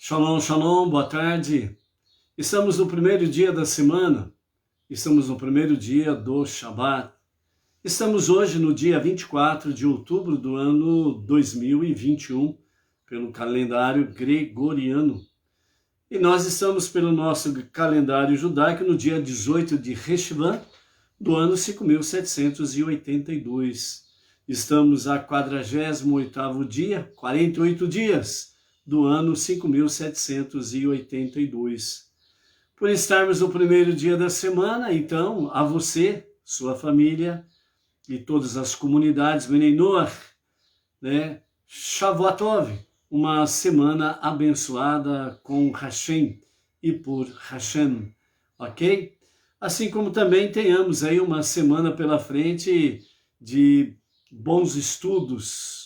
Shalom, shalom, boa tarde. Estamos no primeiro dia da semana, estamos no primeiro dia do Shabat. Estamos hoje no dia 24 de outubro do ano 2021, pelo calendário gregoriano. E nós estamos pelo nosso calendário judaico no dia 18 de Reshvan, do ano 5782. Estamos a 48º dia, 48 dias, do ano 5782. Por estarmos no primeiro dia da semana, então, a você, sua família e todas as comunidades, Bnei Noach, Shavuot Tov, uma semana abençoada com Hashem e por Hashem, ok? Assim como também tenhamos aí uma semana pela frente de bons estudos,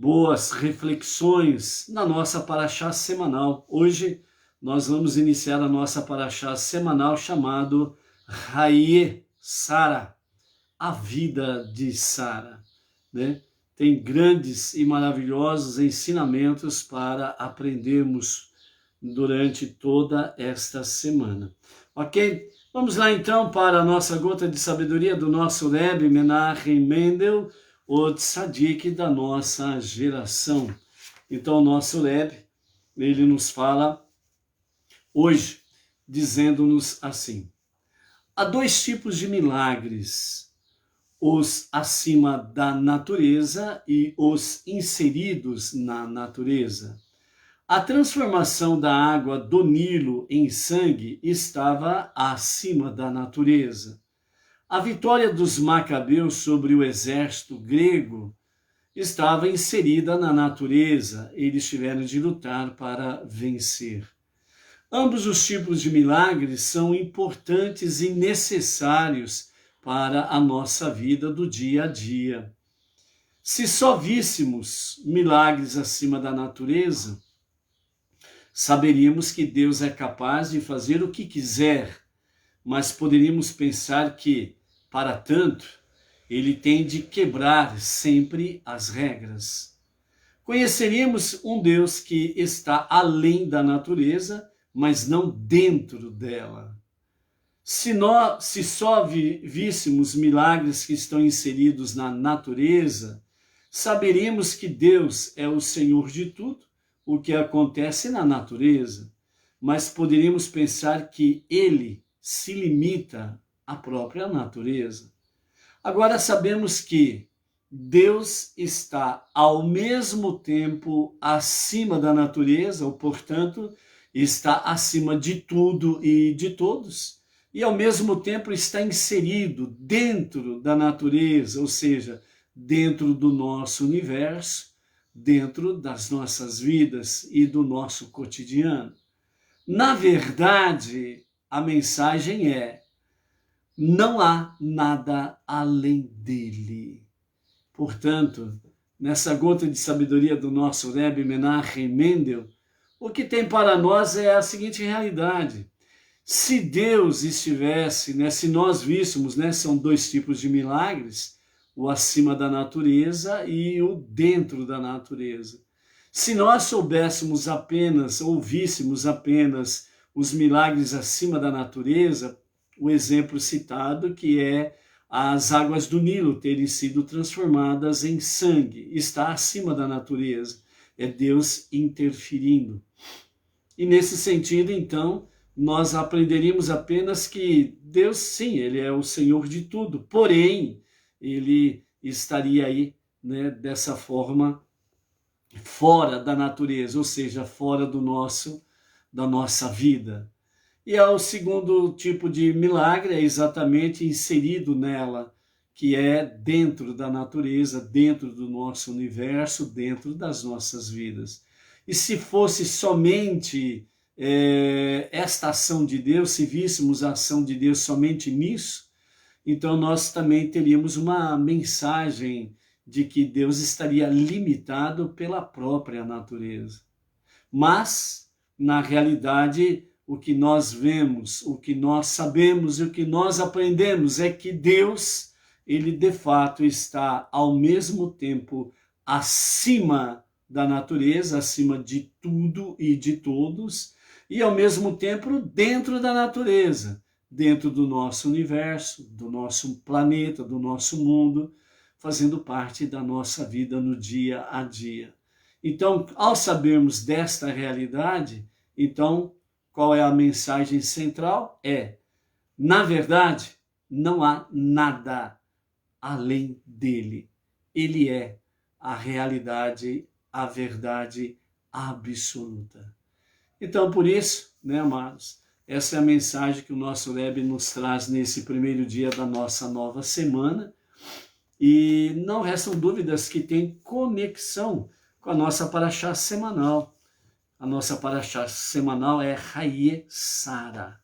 boas reflexões na nossa paraxá semanal. Hoje nós vamos iniciar a nossa paraxá semanal chamado Hayé Sara, a vida de Sara, né? Tem grandes e maravilhosos ensinamentos para aprendermos durante toda esta semana, ok? Vamos lá então para a nossa gota de sabedoria do nosso Rebbe Menachem Mendel, o tzadik da nossa geração. Então o nosso Rebbe, ele nos fala hoje, dizendo-nos assim: há dois tipos de milagres, os acima da natureza e os inseridos na natureza. A transformação da água do Nilo em sangue estava acima da natureza. A vitória dos macabeus sobre o exército grego estava inserida na natureza. Eles tiveram de lutar para vencer. Ambos os tipos de milagres são importantes e necessários para a nossa vida do dia a dia. Se só víssemos milagres acima da natureza, saberíamos que Deus é capaz de fazer o que quiser, mas poderíamos pensar que, para tanto, ele tem de quebrar sempre as regras. Conheceríamos um Deus que está além da natureza, mas não dentro dela. Se só víssemos milagres que estão inseridos na natureza, saberíamos que Deus é o Senhor de tudo, o que acontece na natureza, mas poderíamos pensar que ele se limita à própria natureza. Agora sabemos que Deus está ao mesmo tempo acima da natureza, ou portanto, está acima de tudo e de todos, e ao mesmo tempo está inserido dentro da natureza, ou seja, dentro do nosso universo, dentro das nossas vidas e do nosso cotidiano. Na verdade, a mensagem é: não há nada além dele. Portanto, nessa gota de sabedoria do nosso Rebbe Menachem Mendel, o que tem para nós é a seguinte realidade: se Deus estivesse, se nós víssemos, são dois tipos de milagres, o acima da natureza e o dentro da natureza. Se nós soubéssemos apenas, ou víssemos apenas os milagres acima da natureza, o exemplo citado que é as águas do Nilo terem sido transformadas em sangue, está acima da natureza, é Deus interferindo. E nesse sentido, então, nós aprenderíamos apenas que Deus, sim, ele é o Senhor de tudo, porém, ele estaria aí, dessa forma, fora da natureza, ou seja, fora da nossa vida. E o segundo tipo de milagre é exatamente inserido nela, que é dentro da natureza, dentro do nosso universo, dentro das nossas vidas. E se fosse somente esta ação de Deus, se víssemos a ação de Deus somente nisso, então nós também teríamos uma mensagem de que Deus estaria limitado pela própria natureza. Mas, na realidade, o que nós vemos, o que nós sabemos e o que nós aprendemos é que Deus, ele de fato está ao mesmo tempo acima da natureza, acima de tudo e de todos, e ao mesmo tempo dentro da natureza, dentro do nosso universo, do nosso planeta, do nosso mundo, fazendo parte da nossa vida no dia a dia. Então, ao sabermos desta realidade, então, qual é a mensagem central? Na verdade, não há nada além dele. Ele é a realidade, a verdade absoluta. Então, por isso, né, amados, essa é a mensagem que o nosso Rebbe nos traz nesse primeiro dia da nossa nova semana. E não restam dúvidas que tem conexão com a nossa paraxá semanal. A nossa paraxá semanal é Haye Sara,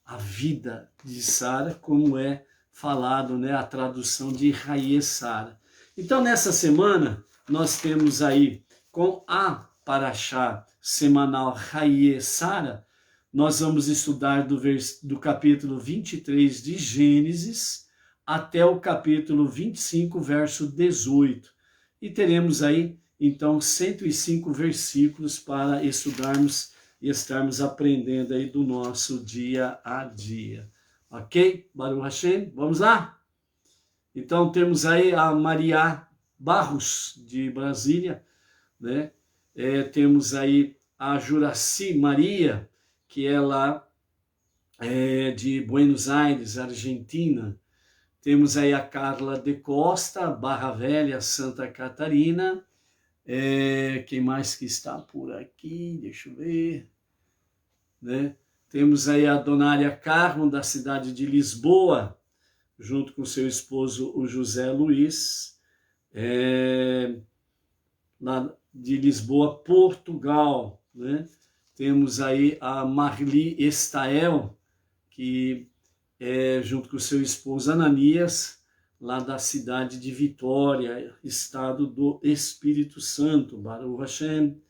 a vida de Sara, como é falado, né, a tradução de Haye Sara. Então, nessa semana, nós temos aí, com a paraxá semanal Haye Sara, nós vamos estudar do capítulo 23 de Gênesis até o capítulo 25, verso 18. E teremos aí, então, 105 versículos para estudarmos e estarmos aprendendo aí do nosso dia a dia. Ok? Baruch Hashem, vamos lá? Então, temos aí a Maria Barros, de Brasília, né? Temos aí a Juraci Maria, que ela é de Buenos Aires, Argentina. Temos aí a Carla de Costa, Barra Velha, Santa Catarina. Quem mais que está por aqui? Deixa eu ver. Né? Temos aí a Donária Carmo, da cidade de Lisboa, junto com seu esposo, o José Luiz, lá de Lisboa, Portugal. Né? Temos aí a Marli Estael, que junto com seu esposo Ananias, lá da cidade de Vitória, estado do Espírito Santo, Baruch Hashem.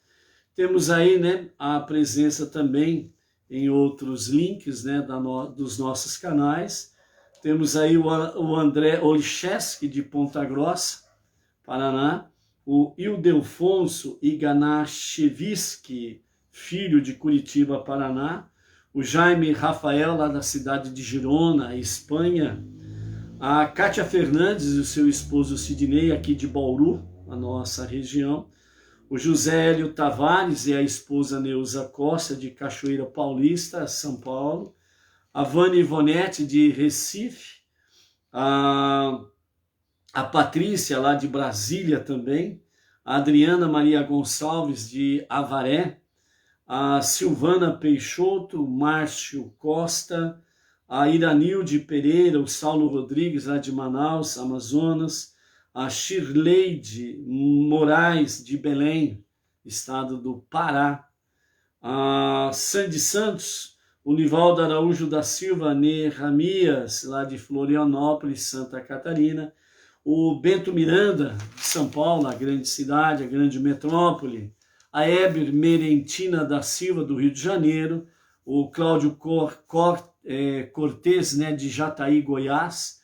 Temos aí, né, a presença também em outros links, né, dos nossos canais. Temos aí o André Olszewski, de Ponta Grossa, Paraná, o Ildefonso Iganachevski, filho de Curitiba, Paraná, o Jaime Rafael, lá da cidade de Girona, Espanha, a Kátia Fernandes e o seu esposo Sidney, aqui de Bauru, a nossa região, o José Hélio Tavares e a esposa Neuza Costa, de Cachoeira Paulista, São Paulo, a Vânia Ivonete, de Recife, a Patrícia, lá de Brasília também, a Adriana Maria Gonçalves, de Avaré, a Silvana Peixoto, Márcio Costa, a Iranilde Pereira, o Saulo Rodrigues, lá de Manaus, Amazonas, a Shirleide Moraes, de Belém, estado do Pará, a Sandy Santos, o Nivaldo Araújo da Silva Neramias, lá de Florianópolis, Santa Catarina, o Bento Miranda, de São Paulo, a grande cidade, a grande metrópole, a Heber Merentina da Silva, do Rio de Janeiro, o Cláudio Cortez, né, de Jataí, Goiás,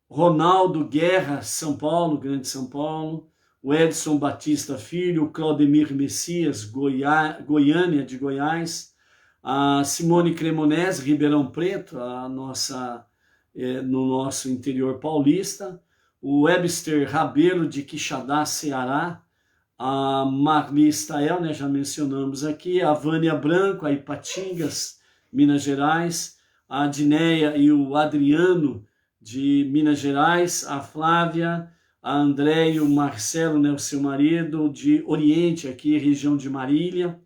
Ronaldo Guerra, São Paulo, Grande São Paulo, o Edson Batista Filho, o Claudemir Messias, Goiânia, de Goiás, a Simone Cremonese, Ribeirão Preto, no nosso interior paulista, o Webster Rabelo, de Quixadá, Ceará, a Marli Estael, né, já mencionamos aqui, a Vânia Branco, a Ipatingas, Minas Gerais, a Adneia e o Adriano, de Minas Gerais, a Flávia, a André e o Marcelo, né, o seu marido, de Oriente, aqui, região de Marília,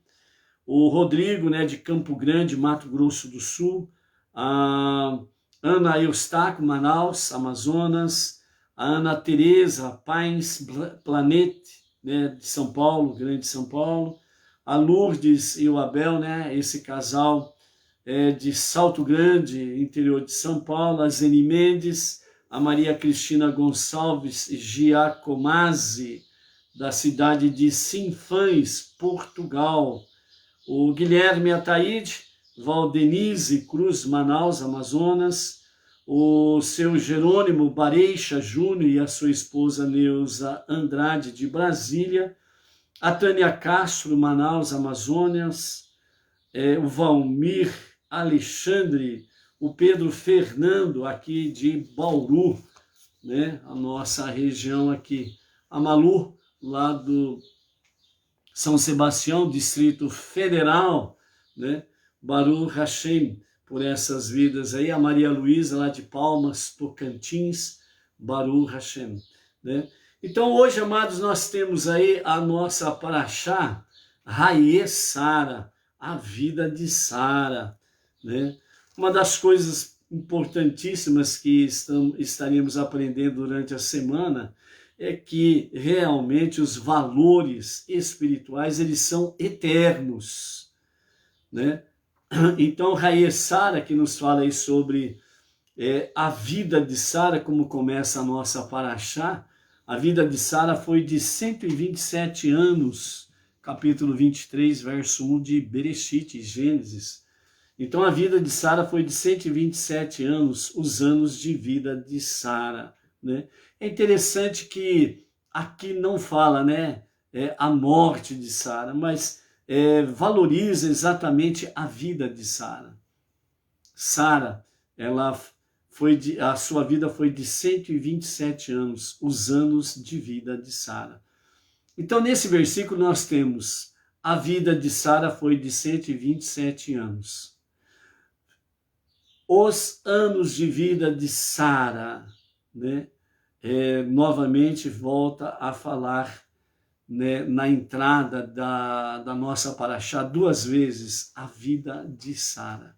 o Rodrigo, né, de Campo Grande, Mato Grosso do Sul, a Ana Eustáquio, Manaus, Amazonas, a Ana Tereza Pines Planete, né, de São Paulo, Grande São Paulo, a Lourdes e o Abel, né, esse casal de Salto Grande, interior de São Paulo, a Zeni Mendes, a Maria Cristina Gonçalves Giacomazzi, da cidade de Sinfãs, Portugal, o Guilherme Ataíde, Valdenise Cruz, Manaus, Amazonas, o seu Jerônimo Bareixa Júnior e a sua esposa Neuza Andrade de Brasília, a Tânia Castro, Manaus, Amazonas, o Valmir Alexandre, o Pedro Fernando, aqui de Bauru, né, a nossa região aqui, a Malu, lá do São Sebastião, Distrito Federal, né, Baruch Hashem, por essas vidas aí, a Maria Luísa, lá de Palmas, Tocantins, Baruch Hashem, né. Então hoje, amados, nós temos aí a nossa Parashá, Haye Sara, a vida de Sara, né? Uma das coisas importantíssimas que estaríamos aprendendo durante a semana é que realmente os valores espirituais, eles são eternos, né? Então, Haye Sara, que nos fala aí sobre a vida de Sara, como começa a nossa Parashá, a vida de Sara foi de 127 anos, capítulo 23, verso 1 de Bereshit, Gênesis. Então a vida de Sara foi de 127 anos, os anos de vida de Sara, né? É interessante que aqui não fala, né, a morte de Sara, mas valoriza exatamente a vida de Sara. Sara, a sua vida foi de 127 anos, os anos de vida de Sara. Então, nesse versículo, nós temos a vida de Sara foi de 127 anos. Os anos de vida de Sara, né, novamente volta a falar, né, na entrada da nossa Parashá, 2 vezes, a vida de Sara.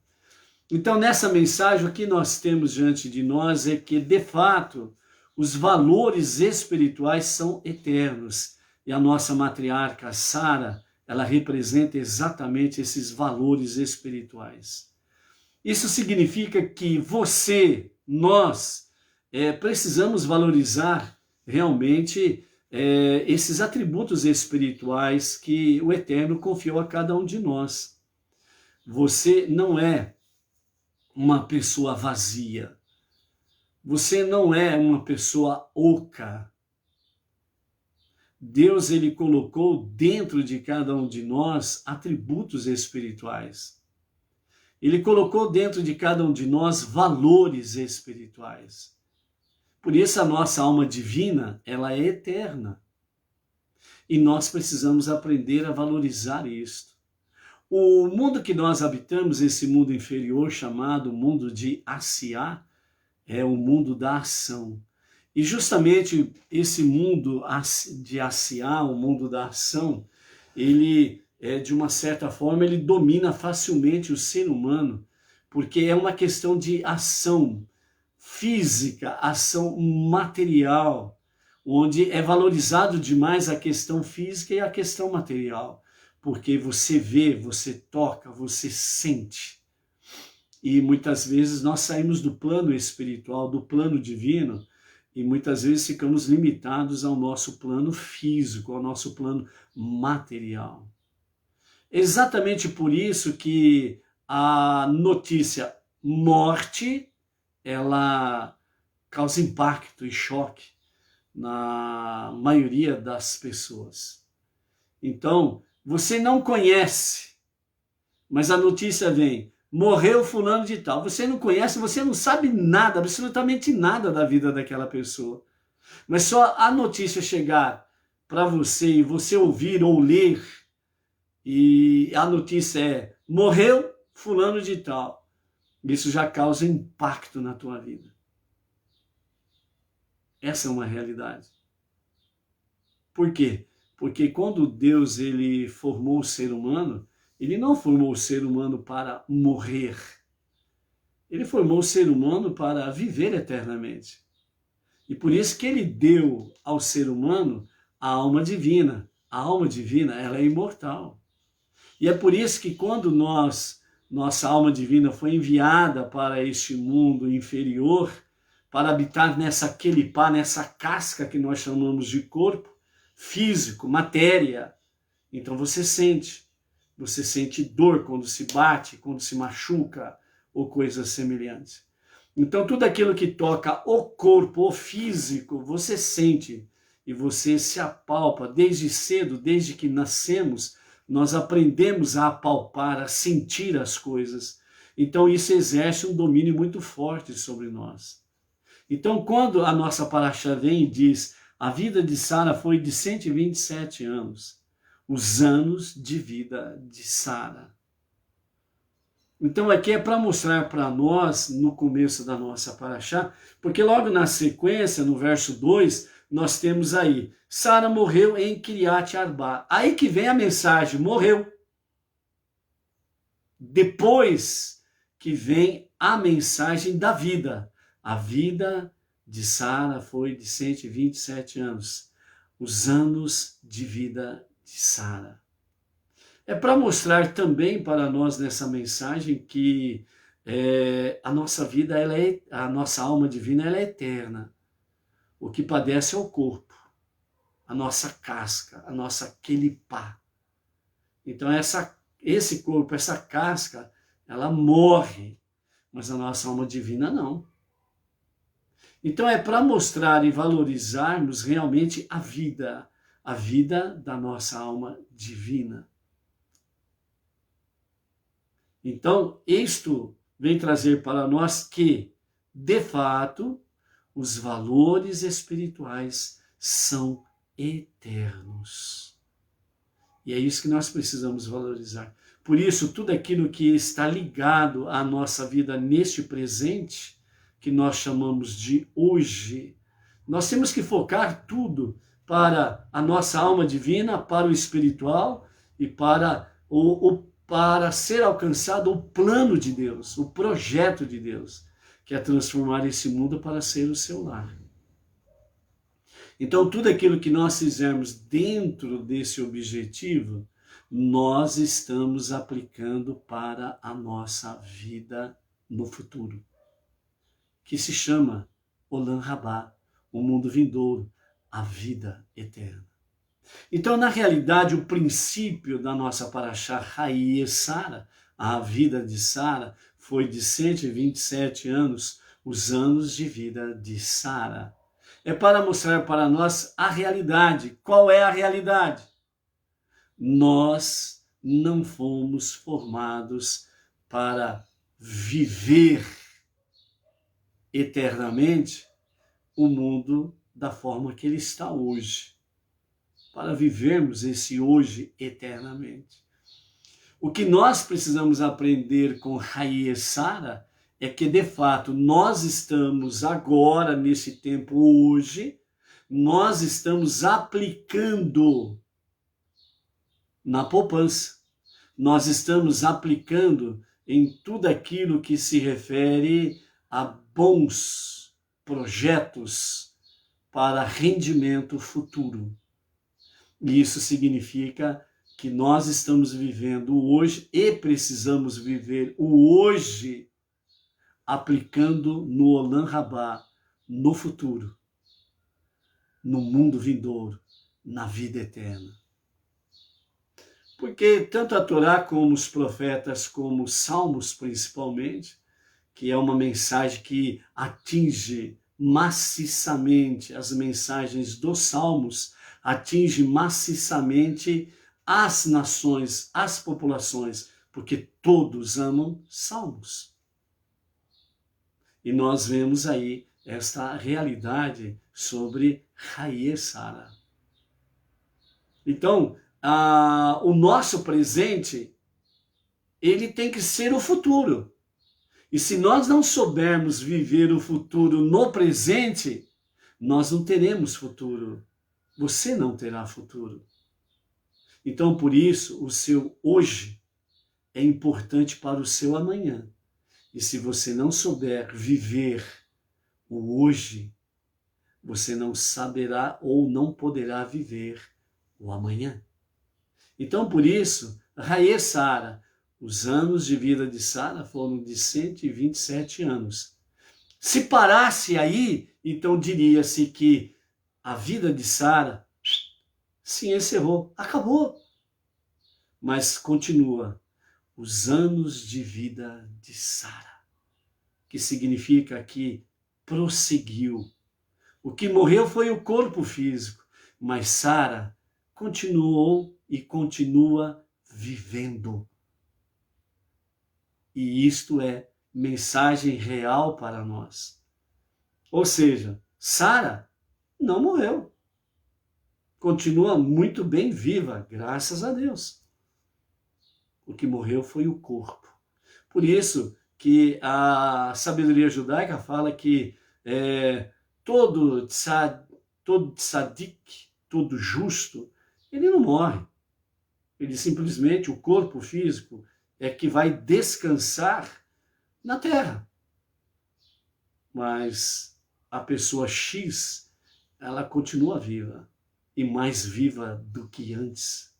Então, nessa mensagem, o que nós temos diante de nós é que, de fato, os valores espirituais são eternos. E a nossa matriarca Sara, ela representa exatamente esses valores espirituais. Isso significa que nós, precisamos valorizar realmente esses atributos espirituais que o Eterno confiou a cada um de nós. Você não é uma pessoa vazia. Você não é uma pessoa oca. Deus, ele colocou dentro de cada um de nós atributos espirituais. Ele colocou dentro de cada um de nós valores espirituais. Por isso a nossa alma divina, ela é eterna. E nós precisamos aprender a valorizar isto. O mundo que nós habitamos, esse mundo inferior chamado mundo de Asiá, é o mundo da ação. E justamente esse mundo de Asiá, o mundo da ação, ele, de uma certa forma, ele domina facilmente o ser humano, porque é uma questão de ação física, ação material, onde é valorizado demais a questão física e a questão material. Porque você vê, você toca, você sente. E muitas vezes nós saímos do plano espiritual, do plano divino, e muitas vezes ficamos limitados ao nosso plano físico, ao nosso plano material. Exatamente por isso que a notícia morte, ela causa impacto e choque na maioria das pessoas. Então, você não conhece, mas a notícia vem, morreu fulano de tal. Você não conhece, você não sabe nada, absolutamente nada da vida daquela pessoa. Mas só a notícia chegar para você e você ouvir ou ler, e a notícia é, morreu fulano de tal. Isso já causa impacto na tua vida. Essa é uma realidade. Por quê? Porque quando Deus ele formou o ser humano, ele não formou o ser humano para morrer. Ele formou o ser humano para viver eternamente. E por isso que ele deu ao ser humano a alma divina. A alma divina, ela é imortal. E é por isso que quando nossa alma divina foi enviada para este mundo inferior, para habitar nessa quelipá, nessa casca que nós chamamos de corpo, físico, matéria. Então você sente dor quando se bate, quando se machuca ou coisas semelhantes. Então, tudo aquilo que toca o corpo, o físico, você sente e você se apalpa desde cedo, desde que nascemos, nós aprendemos a apalpar, a sentir as coisas. Então, isso exerce um domínio muito forte sobre nós. Então, quando a nossa paraxá vem e diz a vida de Sara foi de 127 anos, os anos de vida de Sara. Então aqui é para mostrar para nós, no começo da nossa paraxá, porque logo na sequência, no verso 2, nós temos aí, Sara morreu em Kiriat Arba. Aí que vem a mensagem, morreu. Depois que vem a mensagem da vida. A vida de Sara foi de 127 anos. Os anos de vida de Sara. É para mostrar também para nós nessa mensagem que a nossa vida, a nossa alma divina, ela é eterna. O que padece é o corpo, a nossa casca, a nossa quelipá. Então esse corpo, essa casca, ela morre, mas a nossa alma divina não. Então é para mostrar e valorizarmos realmente a vida da nossa alma divina. Então, isto vem trazer para nós que, de fato, os valores espirituais são eternos. E é isso que nós precisamos valorizar. Por isso, tudo aquilo que está ligado à nossa vida neste presente, que nós chamamos de hoje, nós temos que focar tudo para a nossa alma divina, para o espiritual e para para ser alcançado o plano de Deus, o projeto de Deus, que é transformar esse mundo para ser o seu lar. Então, tudo aquilo que nós fizermos dentro desse objetivo, nós estamos aplicando para a nossa vida no futuro, que se chama Olam Rabá, o mundo vindouro, a vida eterna. Então, na realidade, o princípio da nossa paraxá Hayye Sara, a vida de Sara, foi de 127 anos, os anos de vida de Sara. É para mostrar para nós a realidade. Qual é a realidade? Nós não fomos formados para viver eternamente o mundo da forma que ele está hoje. Para vivermos esse hoje eternamente. O que nós precisamos aprender com Hayye Sara é que, de fato, nós estamos agora, nesse tempo hoje, nós estamos aplicando na poupança. Nós estamos aplicando em tudo aquilo que se refere a bons projetos para rendimento futuro. E isso significa que nós estamos vivendo o hoje e precisamos viver o hoje aplicando no Olam Rabá, no futuro, no mundo vindouro, na vida eterna. Porque tanto a Torá como os profetas, como os salmos principalmente, que é uma mensagem que atinge maciçamente, as mensagens dos salmos atinge maciçamente as nações, as populações, porque todos amam salmos. E nós vemos aí esta realidade sobre Hayye Sara. Então, o nosso presente, ele tem que ser o futuro. E se nós não soubermos viver o futuro no presente, nós não teremos futuro. Você não terá futuro. Então, por isso, o seu hoje é importante para o seu amanhã. E se você não souber viver o hoje, você não saberá ou não poderá viver o amanhã. Então, por isso, Hayye Sara, os anos de vida de Sara foram de 127 anos. Se parasse aí, então diria-se que a vida de Sara se encerrou, acabou. Mas continua os anos de vida de Sara. que significa que prosseguiu. O que morreu foi o corpo físico, mas Sara continuou e continua vivendo. E isto é mensagem real para nós. Ou seja, Sara não morreu. Continua muito bem viva, graças a Deus. O que morreu foi o corpo. Por isso que a sabedoria judaica fala que todo tzadik, todo justo, ele não morre. Ele simplesmente, o corpo físico, é que vai descansar na terra. Mas a pessoa X, ela continua viva, e mais viva do que antes.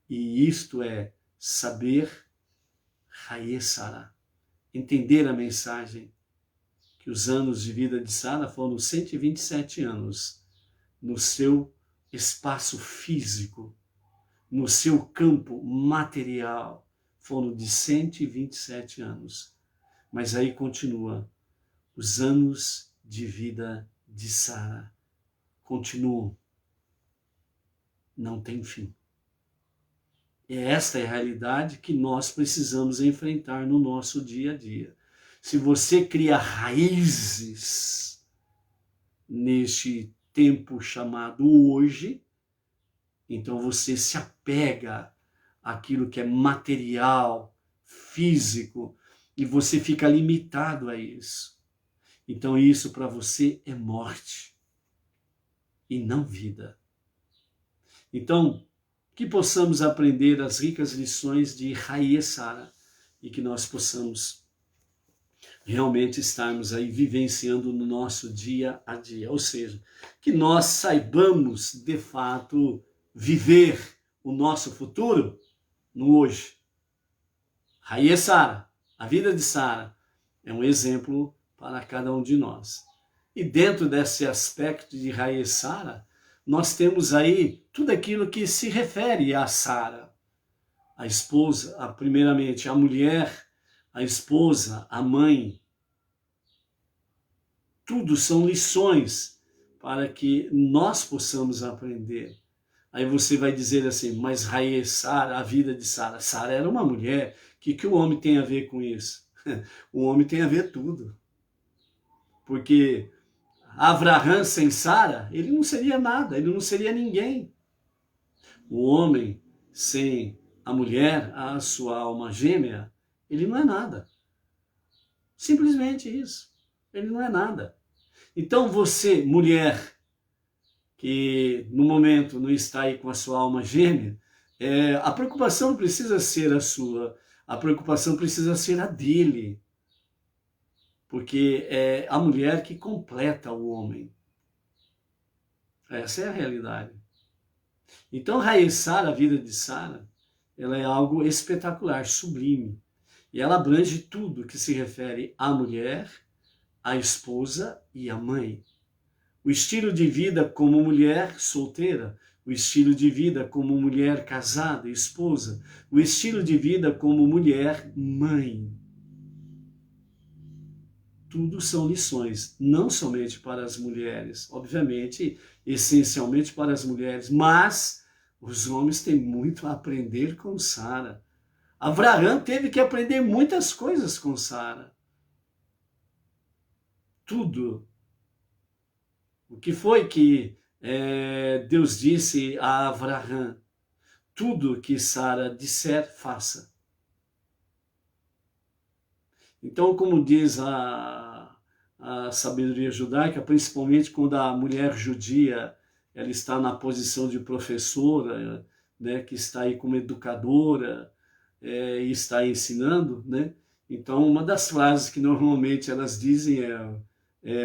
E isto é saber Hayé Sara, entender a mensagem que os anos de vida de Sara foram 127 anos no seu espaço físico, no seu campo material, foram de 127 anos. Mas aí continua, os anos de vida de Sara continuam, não tem fim. E esta é a realidade que nós precisamos enfrentar no nosso dia a dia. Se você cria raízes neste tempo chamado hoje, então você se apega àquilo que é material, físico, e você fica limitado a isso. Então isso para você é morte e não vida. Então, que possamos aprender as ricas lições de Hayé Sara e que nós possamos realmente estarmos aí vivenciando no nosso dia a dia. Ou seja, que nós saibamos de fato viver o nosso futuro no hoje. Hayé Sara, a vida de Sara, é um exemplo para cada um de nós. E dentro desse aspecto de Hayé Sara, nós temos aí tudo aquilo que se refere a Sara, a esposa, primeiramente a mulher, a esposa, a mãe. Tudo são lições para que nós possamos aprender. Aí você vai dizer assim, mas Hayé Sara, a vida de Sara, Sara era uma mulher, o que o homem tem a ver com isso? O homem tem a ver tudo. Porque Abraham sem Sara, ele não seria nada, ele não seria ninguém. O homem sem a mulher, a sua alma gêmea, ele não é nada. Simplesmente isso. Ele não é nada. Então você, mulher, que no momento não está aí com a sua alma gêmea, a preocupação não precisa ser a sua, a preocupação precisa ser a dele. Porque é a mulher que completa o homem. Essa é a realidade. Então, Hayé Sara, a vida de Sara, ela é algo espetacular, sublime. E ela abrange tudo que se refere à mulher, à esposa e à mãe. O estilo de vida como mulher solteira, o estilo de vida como mulher casada, esposa, o estilo de vida como mulher mãe. Tudo são lições, não somente para as mulheres, obviamente, essencialmente para as mulheres, mas os homens têm muito a aprender com Sara. Abraão teve que aprender muitas coisas com Sara. Tudo. O que foi que Deus disse a Abraão? Tudo que Sara disser, faça. Então, como diz a sabedoria judaica, principalmente quando a mulher judia ela está na posição de professora, né, que está aí como educadora e está ensinando, né? Então, uma das frases que normalmente elas dizem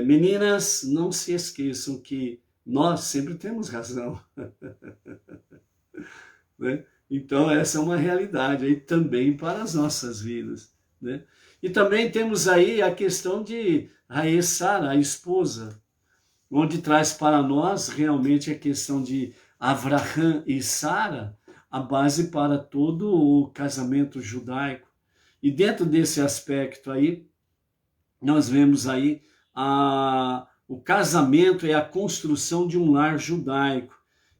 meninas, não se esqueçam que nós sempre temos razão. Né? Então, essa é uma realidade aí também para as nossas vidas, né? E também temos aí a questão de Hayé Sara, a esposa, onde traz para nós realmente a questão de Abraham e Sara, a base para todo o casamento judaico. E dentro desse aspecto aí, nós vemos aí o casamento é a construção de um lar judaico,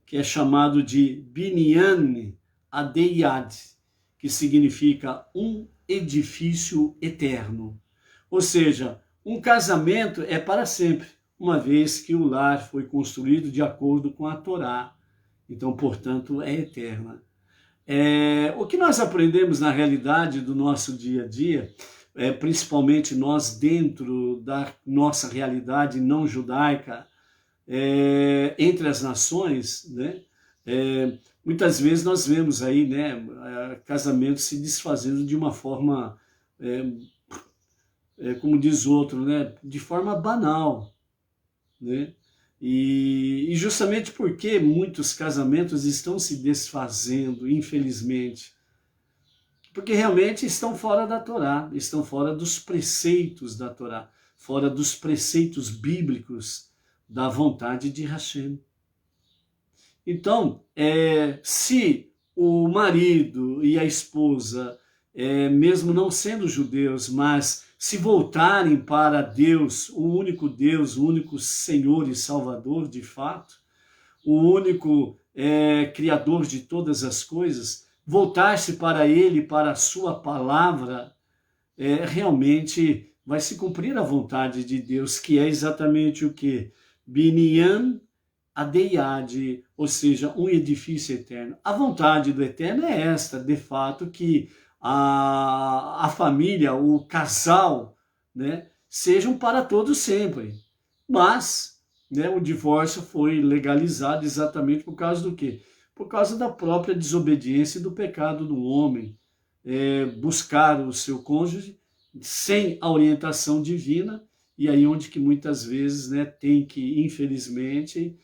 que é chamado de Binyan Adeyad, que significa um edifício eterno. Ou seja, um casamento é para sempre, uma vez que o lar foi construído de acordo com a Torá. Então, portanto, é eterna. O que nós aprendemos na realidade do nosso dia a dia, principalmente nós dentro da nossa realidade não judaica, entre as nações, né? Muitas vezes nós vemos aí, né, casamentos se desfazendo de uma forma, como diz outro, né, de forma banal, né? E justamente porque muitos casamentos estão se desfazendo, infelizmente, porque realmente estão fora da Torá, estão fora dos preceitos da Torá, fora dos preceitos bíblicos da vontade de Hashem. Então, se o marido e a esposa, mesmo não sendo judeus, mas se voltarem para Deus, o único Senhor e Salvador de fato, o único Criador de todas as coisas, voltar-se para Ele, para a sua palavra, realmente vai se cumprir a vontade de Deus, que é exatamente o que? Binyan Adeyad, ou seja, um edifício eterno. A vontade do Eterno é esta, de fato, que a família, o casal, né, sejam para todos sempre. Mas, né, o divórcio foi legalizado exatamente por causa do quê? Por causa da própria desobediência e do pecado do homem. Buscar o seu cônjuge sem a orientação divina, e aí onde que muitas vezes, né, tem que, infelizmente,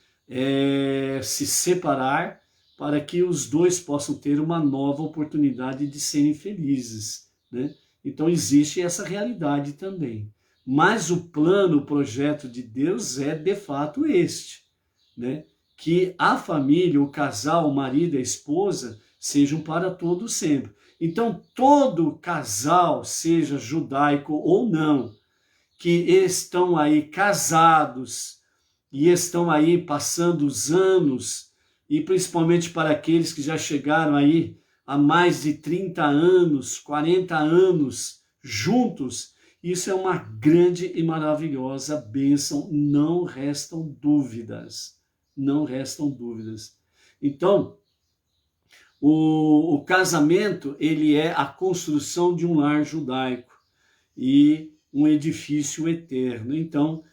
se separar para que os dois possam ter uma nova oportunidade de serem felizes, né? Então existe essa realidade também. Mas o plano, o projeto de Deus é de fato este, né? Que a família, o casal, o marido e a esposa sejam para todos sempre. Então todo casal, seja judaico ou não, que estão aí casados e estão aí passando os anos, e principalmente para aqueles que já chegaram aí há mais de 30 anos, 40 anos juntos, isso é uma grande e maravilhosa bênção, não restam dúvidas, não restam dúvidas. Então, o casamento, ele é a construção de um lar judaico e um edifício eterno. Então,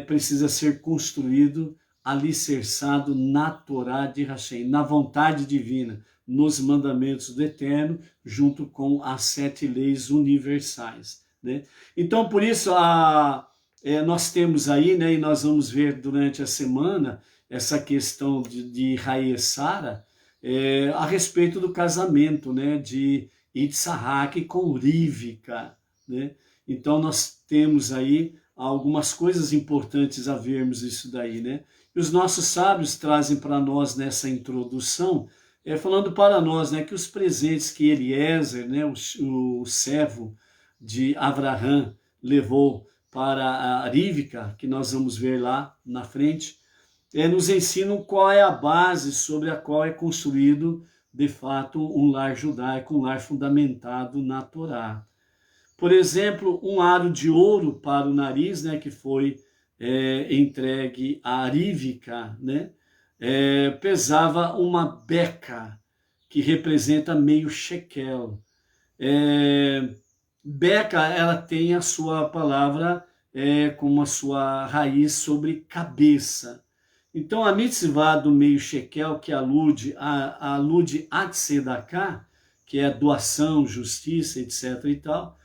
precisa ser construído, alicerçado na Torá de Hashem, na vontade divina, nos mandamentos do Eterno, junto com as 7 leis universais, né? Então, por isso, nós temos aí, né, e nós vamos ver durante a semana, essa questão de Raie Sara, a respeito do casamento, né, de Yitzhak com Rivka, né? Então, nós temos aí algumas coisas importantes a vermos isso daí, né? E os nossos sábios trazem para nós nessa introdução, falando para nós, né, que os presentes que Eliezer, né, o servo de Abraham, levou para a Rivka, que nós vamos ver lá na frente, nos ensinam qual é a base sobre a qual é construído, de fato, um lar judaico, um lar fundamentado na Torá. Por exemplo, um aro de ouro para o nariz, né, que foi entregue a Rivka, né, pesava uma beca, que representa meio shekel. Beca, ela tem a sua palavra como a sua raiz sobre cabeça. Então, a mitzvah do meio shekel, que alude a tzedakah, que é doação, justiça, etc. e tal,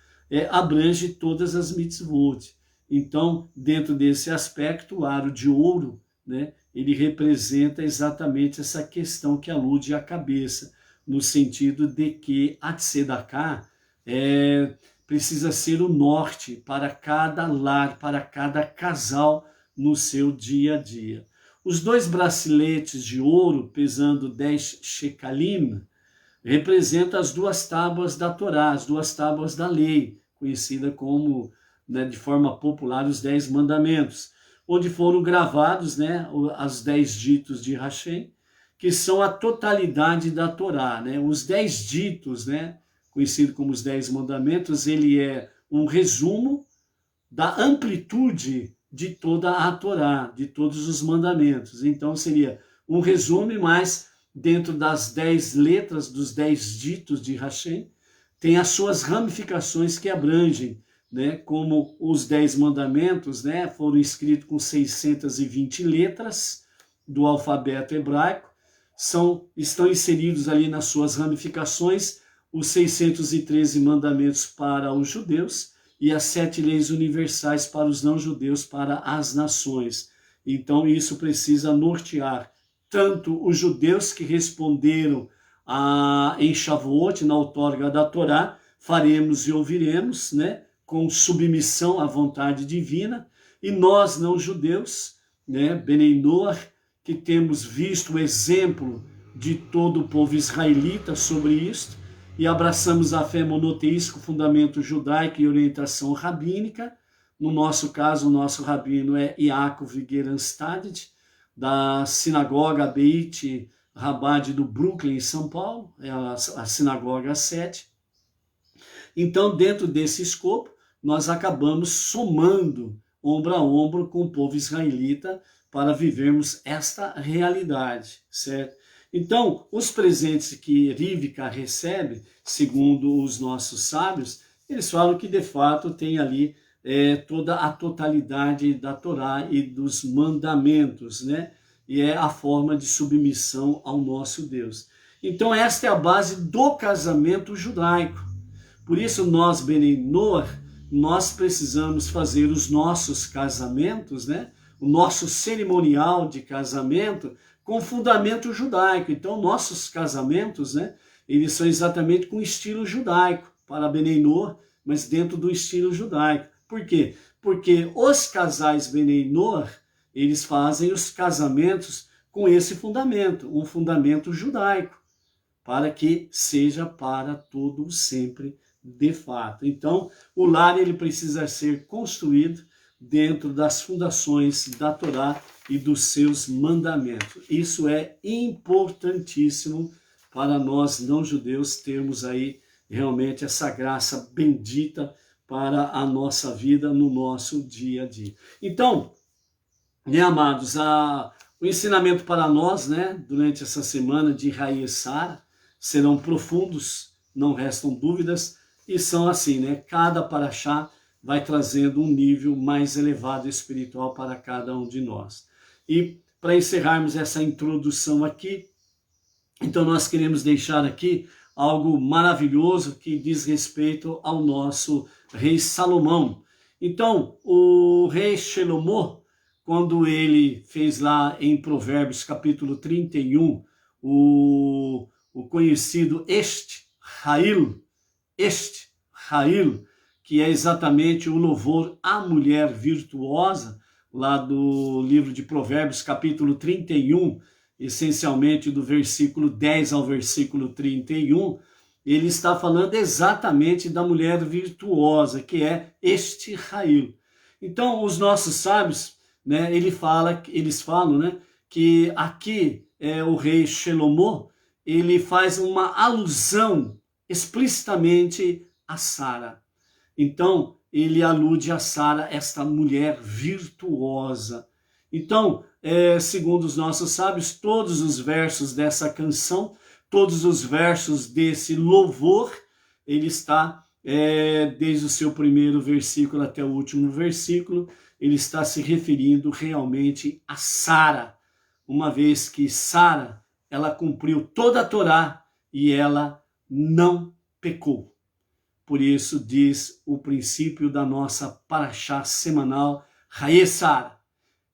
abrange todas as mitzvot. Então, dentro desse aspecto, o aro de ouro, né, ele representa exatamente essa questão que alude à cabeça, no sentido de que a tzedakah precisa ser o norte para cada lar, para cada casal no seu dia a dia. Os 2 braceletes de ouro, pesando 10 shekalim, representam as 2 tábuas da Torá, as 2 tábuas da lei, conhecida como né, de forma popular, os 10 mandamentos, onde foram gravados, né, as 10 ditos de Hashem, que são a totalidade da Torá, né? Os 10 ditos, né, conhecido como os 10 mandamentos, ele é um resumo da amplitude de toda a Torá, de todos os mandamentos. Então seria um resumo, mas dentro das 10 letras, dos 10 ditos de Hashem, tem as suas ramificações que abrangem, né, como os 10 mandamentos, né, foram escritos com 620 letras do alfabeto hebraico, estão inseridos ali nas suas ramificações os 613 mandamentos para os judeus e as 7 leis universais para os não-judeus, para as nações. Então isso precisa nortear tanto os judeus que responderam em Shavuot, na outorga da Torá, faremos e ouviremos, né, com submissão à vontade divina, e nós não-judeus, né, Benei Noach, que temos visto o exemplo de todo o povo israelita sobre isto, e abraçamos a fé monoteísta com fundamento judaico e orientação rabínica. No nosso caso, o nosso rabino é Yaakov Geranstad, da sinagoga Beit Rabad do Brooklyn, em São Paulo, é a sinagoga 7. Então, dentro desse escopo, nós acabamos somando ombro a ombro com o povo israelita para vivermos esta realidade, certo? Então, os presentes que Rivka recebe, segundo os nossos sábios, eles falam que de fato tem ali toda a totalidade da Torá e dos mandamentos, né? E é a forma de submissão ao nosso Deus. Então, esta é a base do casamento judaico. Por isso, nós, Benei Noach, nós precisamos fazer os nossos casamentos, né? O nosso cerimonial de casamento com fundamento judaico. Então, nossos casamentos, né, eles são exatamente com estilo judaico, para Benei Noach, mas dentro do estilo judaico. Por quê? Porque os casais Benei Noach, eles fazem os casamentos com esse fundamento, um fundamento judaico, para que seja para todo sempre de fato. Então, o lar ele precisa ser construído dentro das fundações da Torá e dos seus mandamentos. Isso é importantíssimo para nós não-judeus termos aí realmente essa graça bendita para a nossa vida no nosso dia a dia. Então, né, amados, o ensinamento para nós, né, durante essa semana de Hayei Sara, serão profundos, não restam dúvidas, e são assim, né, cada paraxá vai trazendo um nível mais elevado espiritual para cada um de nós. E para encerrarmos essa introdução aqui, então nós queremos deixar aqui algo maravilhoso que diz respeito ao nosso rei Salomão. Então, o rei Shelomó, quando ele fez lá em Provérbios capítulo 31, o conhecido Hail, que é exatamente o louvor à mulher virtuosa, lá do livro de Provérbios, capítulo 31, essencialmente do versículo 10 ao versículo 31, ele está falando exatamente da mulher virtuosa, que é Hail. Então, os nossos sábios, né, eles falam, né, que aqui o rei Shelomó, ele faz uma alusão explicitamente a Sara. Então, ele alude a Sara, esta mulher virtuosa. Então, segundo os nossos sábios, todos os versos dessa canção, todos os versos desse louvor, ele está, desde o seu primeiro versículo até o último versículo, ele está se referindo realmente a Sara, uma vez que Sara, ela cumpriu toda a Torá e ela não pecou. Por isso diz o princípio da nossa paraxá semanal, Hayei Sara.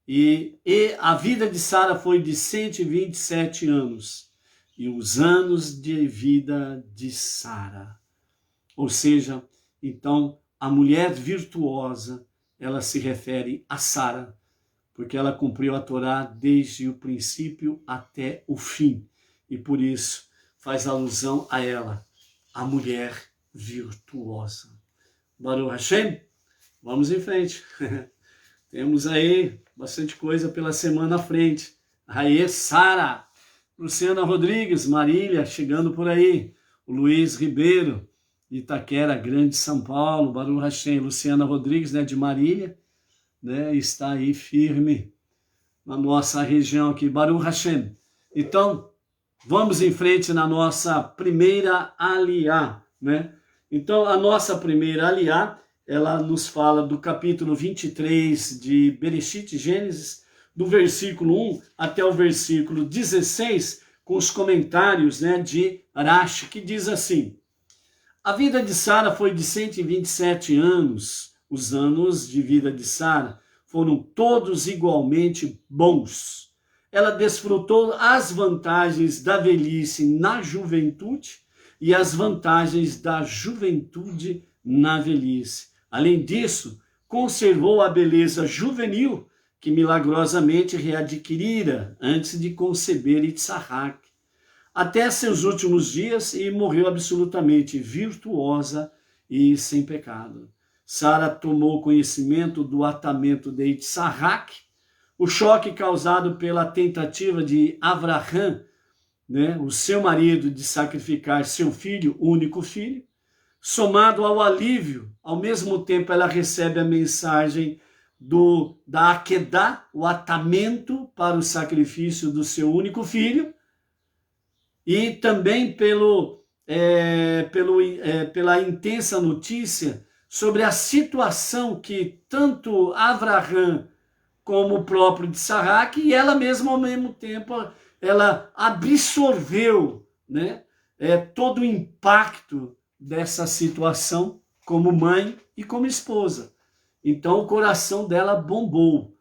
E a vida de Sara foi de 127 anos. E os anos de vida de Sara. Ou seja, então, a mulher virtuosa, ela se refere a Sara, porque ela cumpriu a Torá desde o princípio até o fim. E por isso faz alusão a ela, a mulher virtuosa. Baruch Hashem, vamos em frente. Temos aí bastante coisa pela semana à frente. Aí, Sara, Luciana Rodrigues, Marília, chegando por aí. O Luiz Ribeiro, de Itaquera, Grande, São Paulo. Baruch Hashem, Luciana Rodrigues, né, de Marília, né, está aí firme na nossa região aqui. Baruch Hashem. Então, vamos em frente na nossa primeira aliá, né? Então, a nossa primeira aliá, ela nos fala do capítulo 23 de Bereshit, Gênesis, do versículo 1 até o versículo 16, com os comentários, né, de Rashi, que diz assim: a vida de Sara foi de 127 anos. Os anos de vida de Sara foram todos igualmente bons. Ela desfrutou as vantagens da velhice na juventude e as vantagens da juventude na velhice. Além disso, conservou a beleza juvenil que milagrosamente readquirira antes de conceber Itzhak, até seus últimos dias, e morreu absolutamente virtuosa e sem pecado. Sara tomou conhecimento do atamento de Itzhak, o choque causado pela tentativa de Avraham, né, o seu marido, de sacrificar seu filho, único filho, somado ao alívio. Ao mesmo tempo, ela recebe a mensagem da Akedah, o atamento para o sacrifício do seu único filho, e também pela intensa notícia sobre a situação que tanto Avraham como o próprio Itzhak, e ela mesma ao mesmo tempo, ela absorveu, né, todo o impacto dessa situação como mãe e como esposa. Então o coração dela bombou.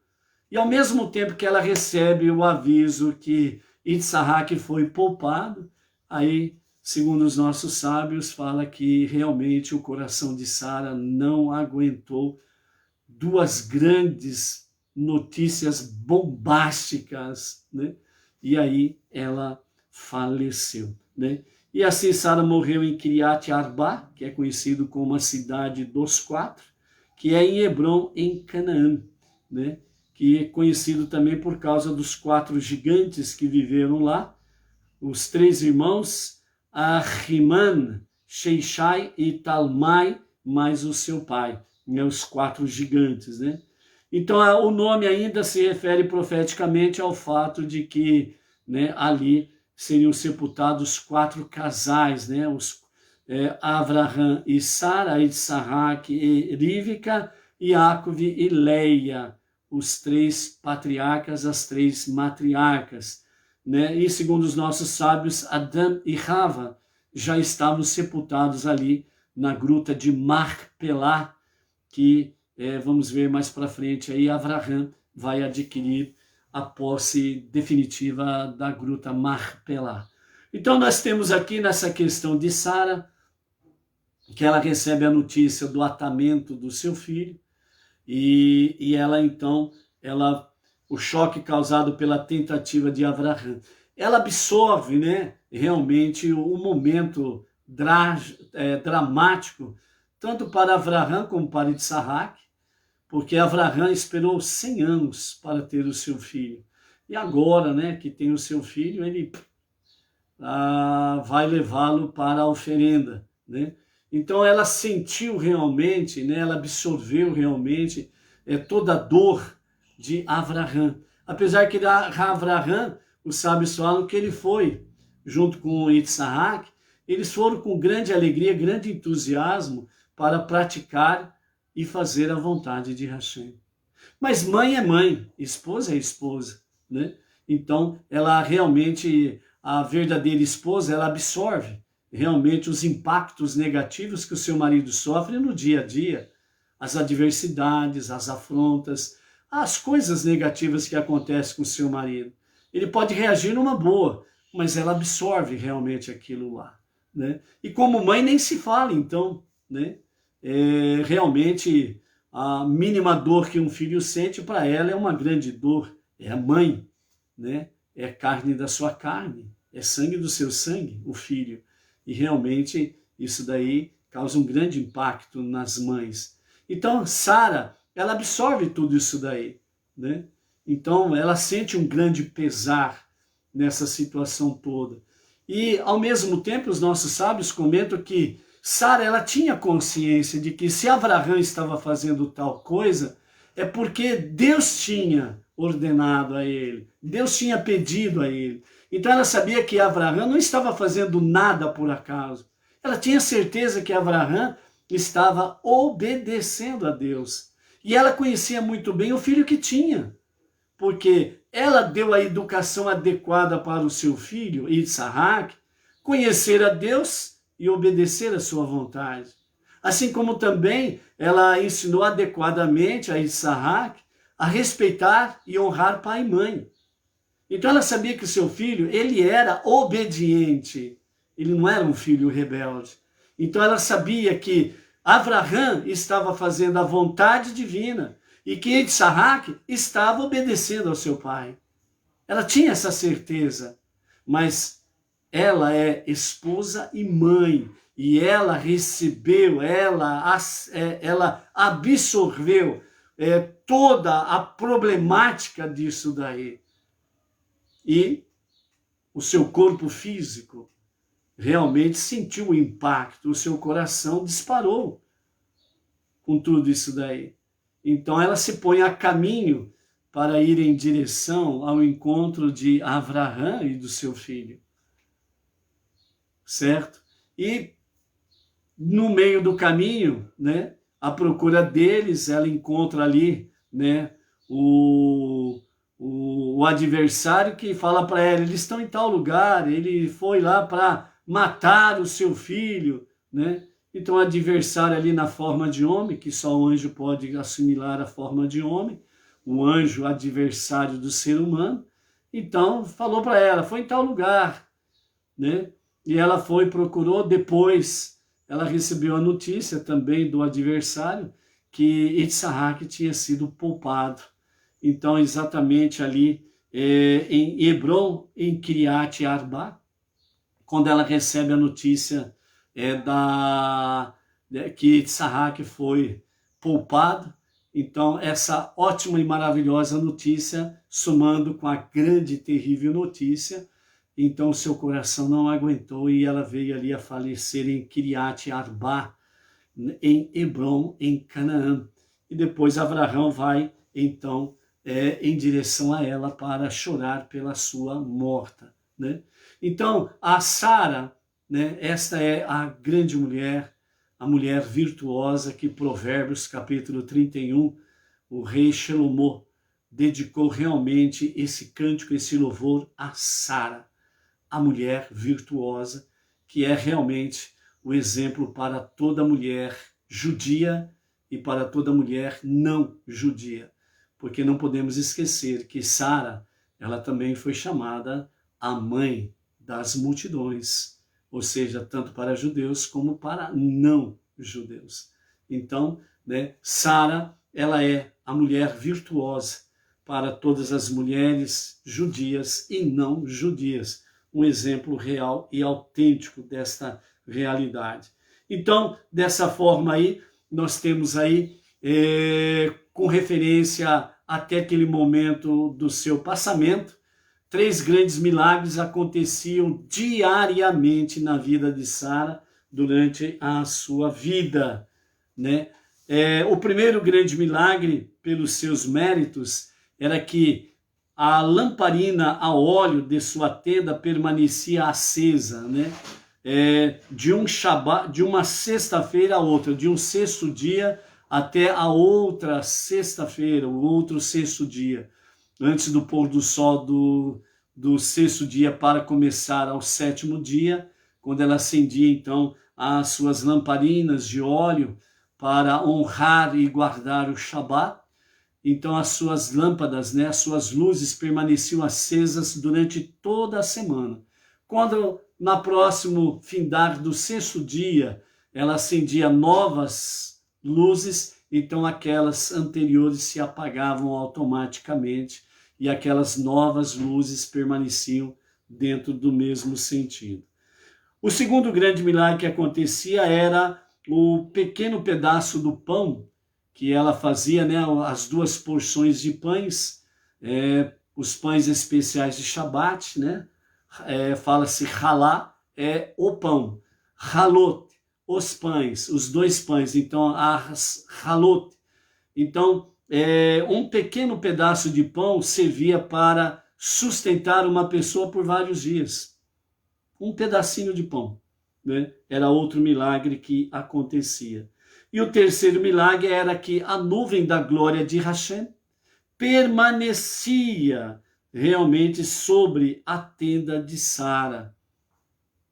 E ao mesmo tempo que ela recebe o aviso que Itzhak foi poupado, aí, segundo os nossos sábios, fala que realmente o coração de Sara não aguentou duas grandes notícias bombásticas, né? E aí ela faleceu, né? E assim Sara morreu em Kiriat Arba, que é conhecido como a cidade dos quatro, que é em Hebron, em Canaã, né? Que é conhecido também por causa dos quatro gigantes que viveram lá, os três irmãos, Ahiman, Sheishai e Talmai, mais o seu pai, né? Os quatro gigantes, né? Então o nome ainda se refere profeticamente ao fato de que, né, ali seriam sepultados quatro casais, né? Avraham e Sara, Itzhak e Rivka, Yaakov e Leia, os três patriarcas, as três matriarcas, né? E segundo os nossos sábios, Adão e Rava já estavam sepultados ali na gruta de Marpelá, que vamos ver mais para frente, aí Avraham vai adquirir a posse definitiva da gruta Marpelá. Então nós temos aqui nessa questão de Sara, que ela recebe a notícia do atamento do seu filho, e ela então, o choque causado pela tentativa de Avraham, ela absorve, né, realmente o momento dramático, tanto para Avraham como para Itzhak, porque Avraham esperou 100 anos para ter o seu filho. E agora, né, que tem o seu filho, ele vai levá-lo para a oferenda, né? Então ela sentiu realmente, né, ela absorveu realmente toda a dor de Avraham. Apesar que Avraham, os sábios falam que ele foi, junto com Itzhak, eles foram com grande alegria, grande entusiasmo para praticar e fazer a vontade de Hashem. Mas mãe é mãe, esposa é esposa, né? Então, ela realmente, a verdadeira esposa, ela absorve realmente os impactos negativos que o seu marido sofre no dia a dia, as adversidades, as afrontas, as coisas negativas que acontecem com o seu marido. Ele pode reagir numa boa, mas ela absorve realmente aquilo lá, né? E como mãe nem se fala, então, né? Realmente a mínima dor que um filho sente para ela é uma grande dor, é a mãe, né? É carne da sua carne, é sangue do seu sangue, o filho. E realmente isso daí causa um grande impacto nas mães. Então, Sara, ela absorve tudo isso daí, né? Então, ela sente um grande pesar nessa situação toda. E, ao mesmo tempo, os nossos sábios comentam que Sara, ela tinha consciência de que se Abraão estava fazendo tal coisa, é porque Deus tinha ordenado a ele, Deus tinha pedido a ele. Então ela sabia que Abraão não estava fazendo nada por acaso. Ela tinha certeza que Abraão estava obedecendo a Deus. E ela conhecia muito bem o filho que tinha, porque ela deu a educação adequada para o seu filho, Isaac, conhecer a Deus e obedecer a sua vontade. Assim como também ela ensinou adequadamente a Isaac a respeitar e honrar pai e mãe. Então ela sabia que o seu filho, ele era obediente, ele não era um filho rebelde. Então ela sabia que Abraão estava fazendo a vontade divina e que Isaac estava obedecendo ao seu pai. Ela tinha essa certeza, mas ela é esposa e mãe, e ela recebeu, ela absorveu toda a problemática disso daí. E o seu corpo físico realmente sentiu o impacto, o seu coração disparou com tudo isso daí. Então ela se põe a caminho para ir em direção ao encontro de Abraão e do seu filho. Certo? E no meio do caminho, né, à procura deles, ela encontra ali, né, o adversário que fala para ela, eles estão em tal lugar, ele foi lá para matar o seu filho, né? Então o adversário ali na forma de homem, que só o anjo pode assimilar a forma de homem, o anjo adversário do ser humano, então falou para ela, foi em tal lugar, né? E ela foi, procurou, depois ela recebeu a notícia também do adversário que Isaac tinha sido poupado. Então, exatamente ali em Hebron, em Kiriat Arba, quando ela recebe a notícia que Isaac foi poupado, então essa ótima e maravilhosa notícia, somando com a grande e terrível notícia, então seu coração não aguentou e ela veio ali a falecer em Kiriat Arba, em Hebron, em Canaã. E depois Abraão vai, então, em direção a ela para chorar pela sua morta, né? Então, a Sara, né, esta é a grande mulher, a mulher virtuosa que Provérbios capítulo 31, o rei Salomão dedicou realmente esse cântico, esse louvor a Sara, a mulher virtuosa, que é realmente o exemplo para toda mulher judia e para toda mulher não judia. Porque não podemos esquecer que Sara, ela também foi chamada a mãe das multidões, ou seja, tanto para judeus como para não judeus. Então, né, Sara, ela é a mulher virtuosa para todas as mulheres judias e não judias, um exemplo real e autêntico desta realidade. Então, dessa forma aí, nós temos aí, com referência até aquele momento do seu passamento, 3 grandes milagres aconteciam diariamente na vida de Sara durante a sua vida, né? O primeiro grande milagre, pelos seus méritos, era que a lamparina a óleo de sua tenda permanecia acesa, né? De uma sexta-feira a outra, de um sexto dia até a outra sexta-feira, o outro sexto dia, antes do pôr do sol do sexto dia para começar ao sétimo dia, quando ela acendia então as suas lamparinas de óleo para honrar e guardar o Shabat. Então as suas lâmpadas, né, as suas luzes permaneciam acesas durante toda a semana. Quando na próximo findar do sexto dia ela acendia novas luzes, então aquelas anteriores se apagavam automaticamente e aquelas novas luzes permaneciam dentro do mesmo sentido. O segundo grande milagre que acontecia era o pequeno pedaço do pão que ela fazia, né, as 2 porções de pães, os pães especiais de Shabat, né? Fala-se halá, o pão. Halot, os pães, os 2 pães. Então, as halot. Então, um pequeno pedaço de pão servia para sustentar uma pessoa por vários dias. Um pedacinho de pão, né? Era outro milagre que acontecia. E o terceiro milagre era que a nuvem da glória de Hashem permanecia realmente sobre a tenda de Sara,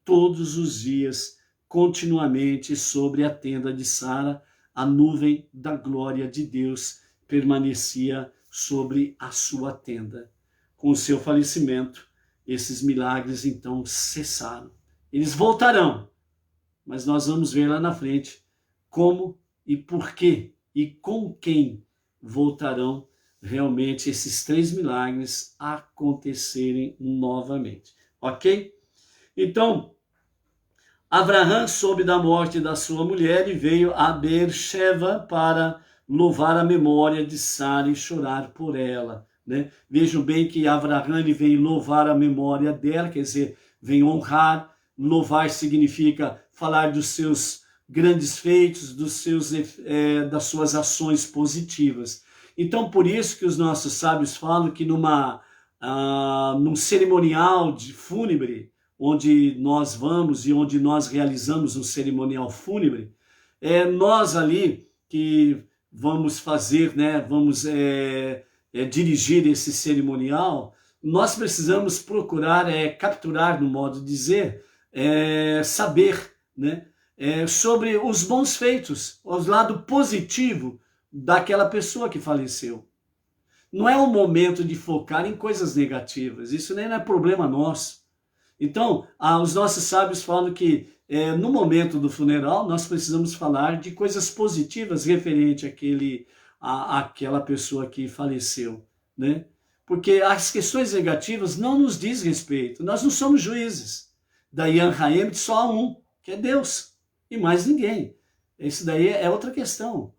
todos os dias, continuamente sobre a tenda de Sara, a nuvem da glória de Deus permanecia sobre a sua tenda. Com o seu falecimento, esses milagres então cessaram. Eles voltarão, mas nós vamos ver lá na frente como e por quê e com quem voltarão realmente esses 3 milagres acontecerem novamente. Ok? Então, Abraham soube da morte da sua mulher e veio a Beersheba para louvar a memória de Sara e chorar por ela. Né? Vejam bem que Abraham vem louvar a memória dela, quer dizer, vem honrar. Louvar significa falar dos seus grandes feitos, das suas ações positivas. Então, por isso que os nossos sábios falam que num cerimonial fúnebre, onde nós vamos e onde nós realizamos um cerimonial fúnebre, nós ali que vamos fazer, né, vamos dirigir esse cerimonial, nós precisamos procurar capturar, no modo de dizer, saber, né, sobre os bons feitos, o lado positivo daquela pessoa que faleceu. Não é o momento de focar em coisas negativas, isso nem é problema nosso. Então, os nossos sábios falam que no momento do funeral nós precisamos falar de coisas positivas referente àquela pessoa que faleceu, né? Porque as questões negativas não nos diz respeito, nós não somos juízes. Da Yan Haem só há um, que é Deus, e mais ninguém. Isso daí é outra questão.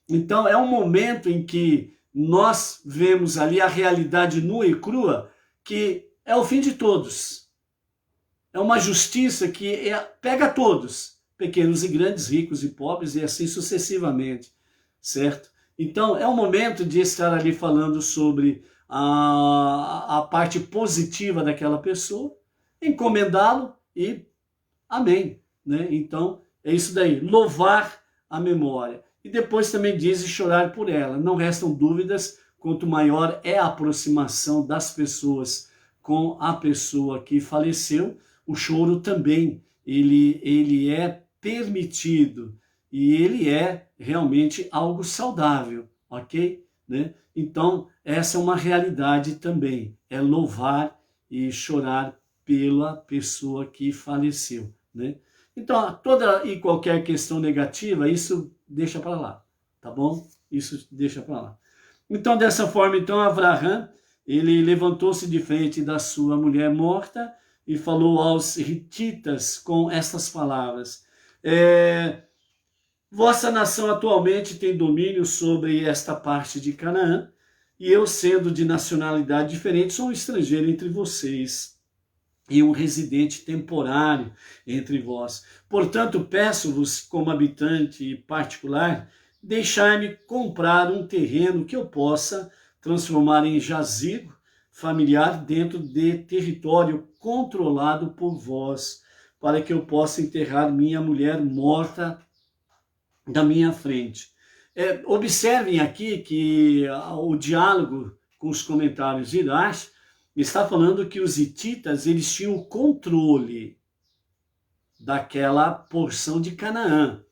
Então, é um momento em que nós vemos ali a realidade nua e crua, que é o fim de todos. É uma justiça que pega todos, pequenos e grandes, ricos e pobres, e assim sucessivamente, certo? Então, é um momento de estar ali falando sobre a parte positiva daquela pessoa, encomendá-lo e amém, né? Então, é isso daí, louvar a memória. E depois também diz chorar por ela. Não restam dúvidas, quanto maior é a aproximação das pessoas com a pessoa que faleceu, o choro também, ele é permitido e ele é realmente algo saudável, ok? Né? Então, essa é uma realidade também, é louvar e chorar pela pessoa que faleceu, né? Então, toda e qualquer questão negativa, isso deixa para lá, tá bom? Isso deixa para lá. Então, dessa forma, então, Abraham, ele levantou-se de frente da sua mulher morta e falou aos hititas com estas palavras: vossa nação atualmente tem domínio sobre esta parte de Canaã, e eu, sendo de nacionalidade diferente, sou um estrangeiro entre vocês e um residente temporário entre vós. Portanto, peço-vos, como habitante particular, deixai-me comprar um terreno que eu possa transformar em jazigo familiar dentro de território controlado por vós, para que eu possa enterrar minha mulher morta da minha frente. Observem aqui que o diálogo com os comentários de Irash está falando que os hititas, eles tinham o controle daquela porção de Canaã.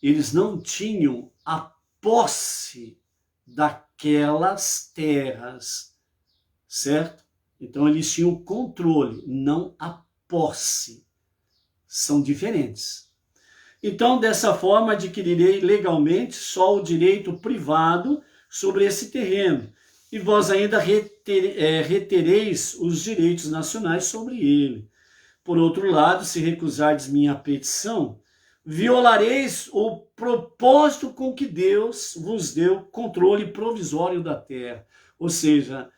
Eles não tinham a posse daquelas terras, certo? Então eles tinham o controle, não a posse. São diferentes. Então, dessa forma, adquirirei legalmente só o direito privado sobre esse terreno, e vós ainda retereis os direitos nacionais sobre ele. Por outro lado, se recusardes minha petição, violareis o propósito com que Deus vos deu controle provisório da terra. Ou seja,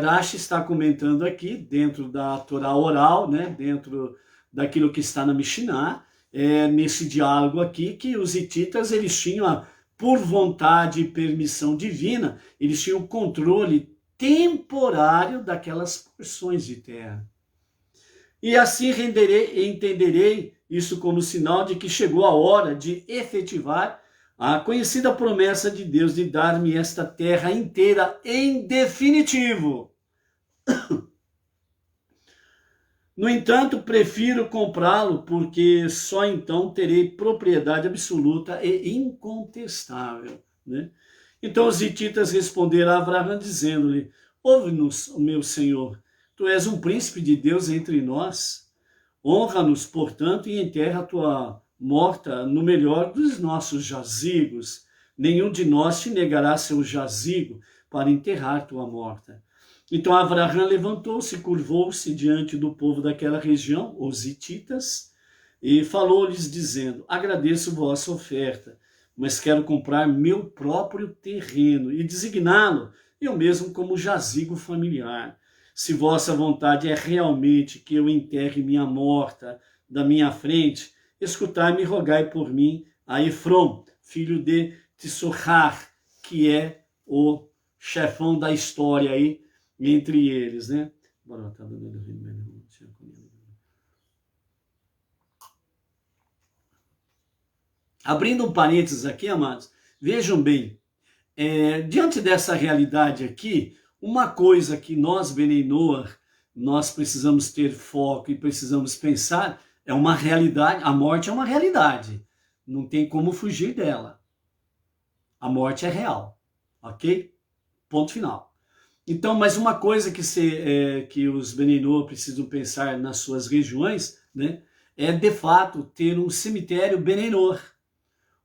Rashi está comentando aqui, dentro da Torá oral, né, dentro daquilo que está na Mishnah, nesse diálogo aqui, que os hititas, eles tinham, por vontade e permissão divina, eles tinham o controle temporário daquelas porções de terra. E assim entenderei isso como sinal de que chegou a hora de efetivar a conhecida promessa de Deus de dar-me esta terra inteira em definitivo. No entanto, prefiro comprá-lo, porque só então terei propriedade absoluta e incontestável, né? Então os hititas responderam a Abraão dizendo-lhe: ouve-nos, meu senhor, tu és um príncipe de Deus entre nós. Honra-nos, portanto, e enterra a tua morta no melhor dos nossos jazigos. Nenhum de nós te negará seu jazigo para enterrar tua morta. Então Abraão levantou-se, curvou-se diante do povo daquela região, os hititas, e falou-lhes dizendo: agradeço vossa oferta, mas quero comprar meu próprio terreno e designá-lo eu mesmo como jazigo familiar. Se vossa vontade é realmente que eu enterre minha morta da minha frente, escutai-me e rogai por mim a Efron, filho de Tissochar, que é o chefão da história aí, entre eles, né? Abrindo um parênteses aqui, amados, vejam bem, diante dessa realidade aqui, uma coisa que nós, Benei Noach, nós precisamos ter foco e precisamos pensar, é uma realidade, a morte é uma realidade, não tem como fugir dela. A morte é real, ok? Ponto final. Então, mas uma coisa que os Benei Noach precisam pensar nas suas regiões, né, é de fato ter um cemitério Benei Noach,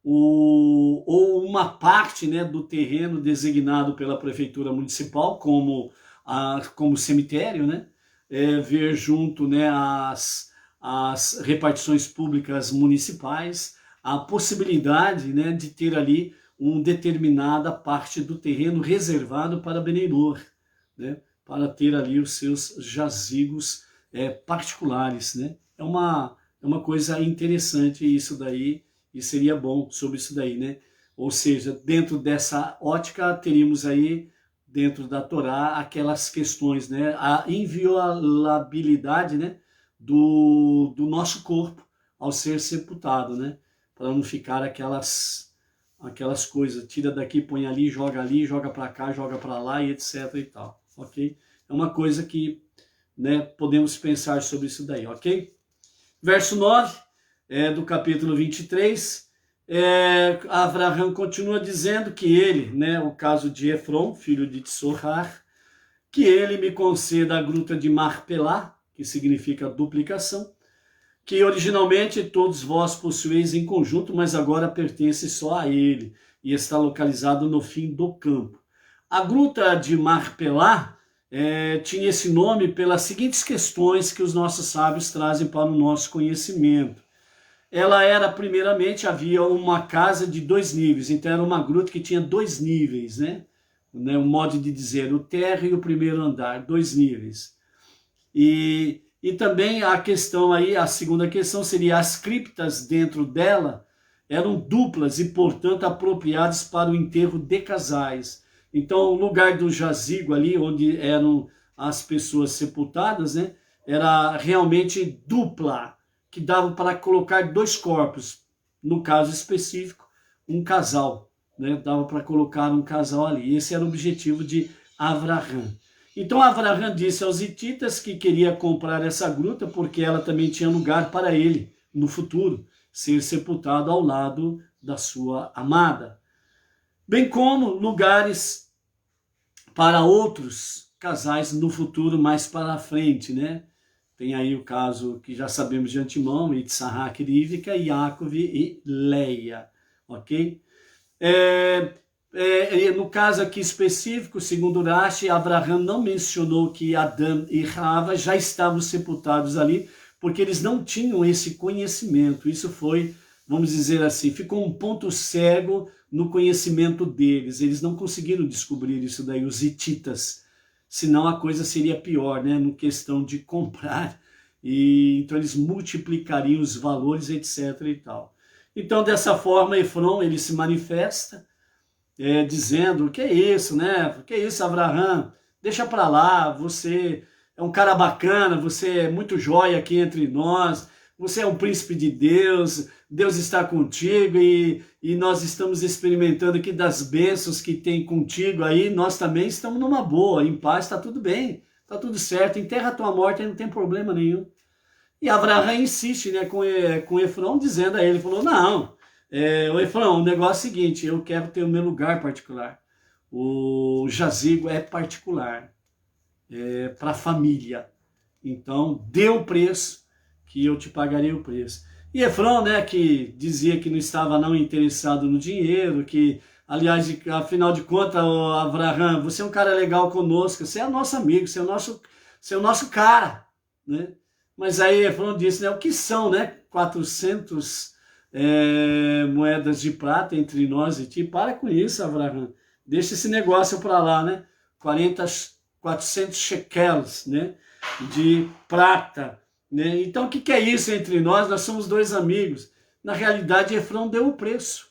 ou uma parte, né, do terreno designado pela prefeitura municipal como cemitério, né, ver junto, né, as repartições públicas municipais a possibilidade, né, de ter ali uma determinada parte do terreno reservado para Benei Noach, né, para ter ali os seus jazigos particulares, né. É uma coisa interessante isso daí, e seria bom sobre isso daí, né? Ou seja, dentro dessa ótica, teríamos aí, dentro da Torá, aquelas questões, né? A inviolabilidade, né? Do nosso corpo ao ser sepultado, né? Para não ficar aquelas coisas, tira daqui, põe ali, joga para cá, joga para lá e etc e tal, ok? É uma coisa que, né, podemos pensar sobre isso daí, ok? Verso 9. Do capítulo 23, Abraão continua dizendo que ele, né, o caso de Efron, filho de Tissochar, que ele me conceda a gruta de Marpelá, que significa duplicação, que originalmente todos vós possueis em conjunto, mas agora pertence só a ele, e está localizado no fim do campo. A gruta de Marpelá tinha esse nome pelas seguintes questões que os nossos sábios trazem para o nosso conhecimento. Ela era, primeiramente, havia uma casa de 2 níveis, então era uma gruta que tinha 2 níveis, né? Um modo de dizer, o térreo e o primeiro andar, 2 níveis. E também a questão aí, a segunda questão seria as criptas dentro dela eram duplas e, portanto, apropriadas para o enterro de casais. Então, o lugar do jazigo ali, onde eram as pessoas sepultadas, né? Era realmente dupla, que dava para colocar 2 corpos, no caso específico, um casal, né? Dava para colocar um casal ali. Esse era o objetivo de Abraão. Então Abraão disse aos hititas que queria comprar essa gruta porque ela também tinha lugar para ele, no futuro, ser sepultado ao lado da sua amada. Bem como lugares para outros casais no futuro, mais para frente, né? Tem aí o caso que já sabemos de antemão, Yitzhak e Rivka, Yaakov e Leia, ok? No caso aqui específico, segundo Rashi, Abraão não mencionou que Adão e Rava já estavam sepultados ali, porque eles não tinham esse conhecimento. Isso foi vamos dizer assim, ficou um ponto cego no conhecimento deles. Eles não conseguiram descobrir isso daí, os hititas. Senão a coisa seria pior, né? No questão de comprar. E então eles multiplicariam os valores, etc. e tal. Então, dessa forma, Efron, ele se manifesta, dizendo, que é isso, né? Que é isso, Abraham? Deixa para lá, você é um cara bacana, você é muito jóia aqui entre nós, você é um príncipe de Deus, Deus está contigo e nós estamos experimentando aqui das bênçãos que tem contigo aí, nós também estamos numa boa, em paz, está tudo bem, está tudo certo, enterra a tua morte, aí não tem problema nenhum. E Abraham insiste, né, com Efron, dizendo a ele, falou, não, o Efron, o negócio é o seguinte, eu quero ter o meu lugar particular, o jazigo é particular, para a família, então dê o preço que eu te pagarei o preço. E Efron, né, que dizia que não estava não interessado no dinheiro, que, aliás, afinal de contas, Abraham, você é um cara legal conosco, você é nosso amigo, você é o nosso cara, né? Mas aí Efron disse, né, o que são, né, 400 moedas de prata entre nós e ti? Para com isso, Abraham, deixa esse negócio para lá, né? 400 shekels, né, de prata, né? Então, o que é isso entre nós? Nós somos dois amigos. Na realidade, Efron deu o preço.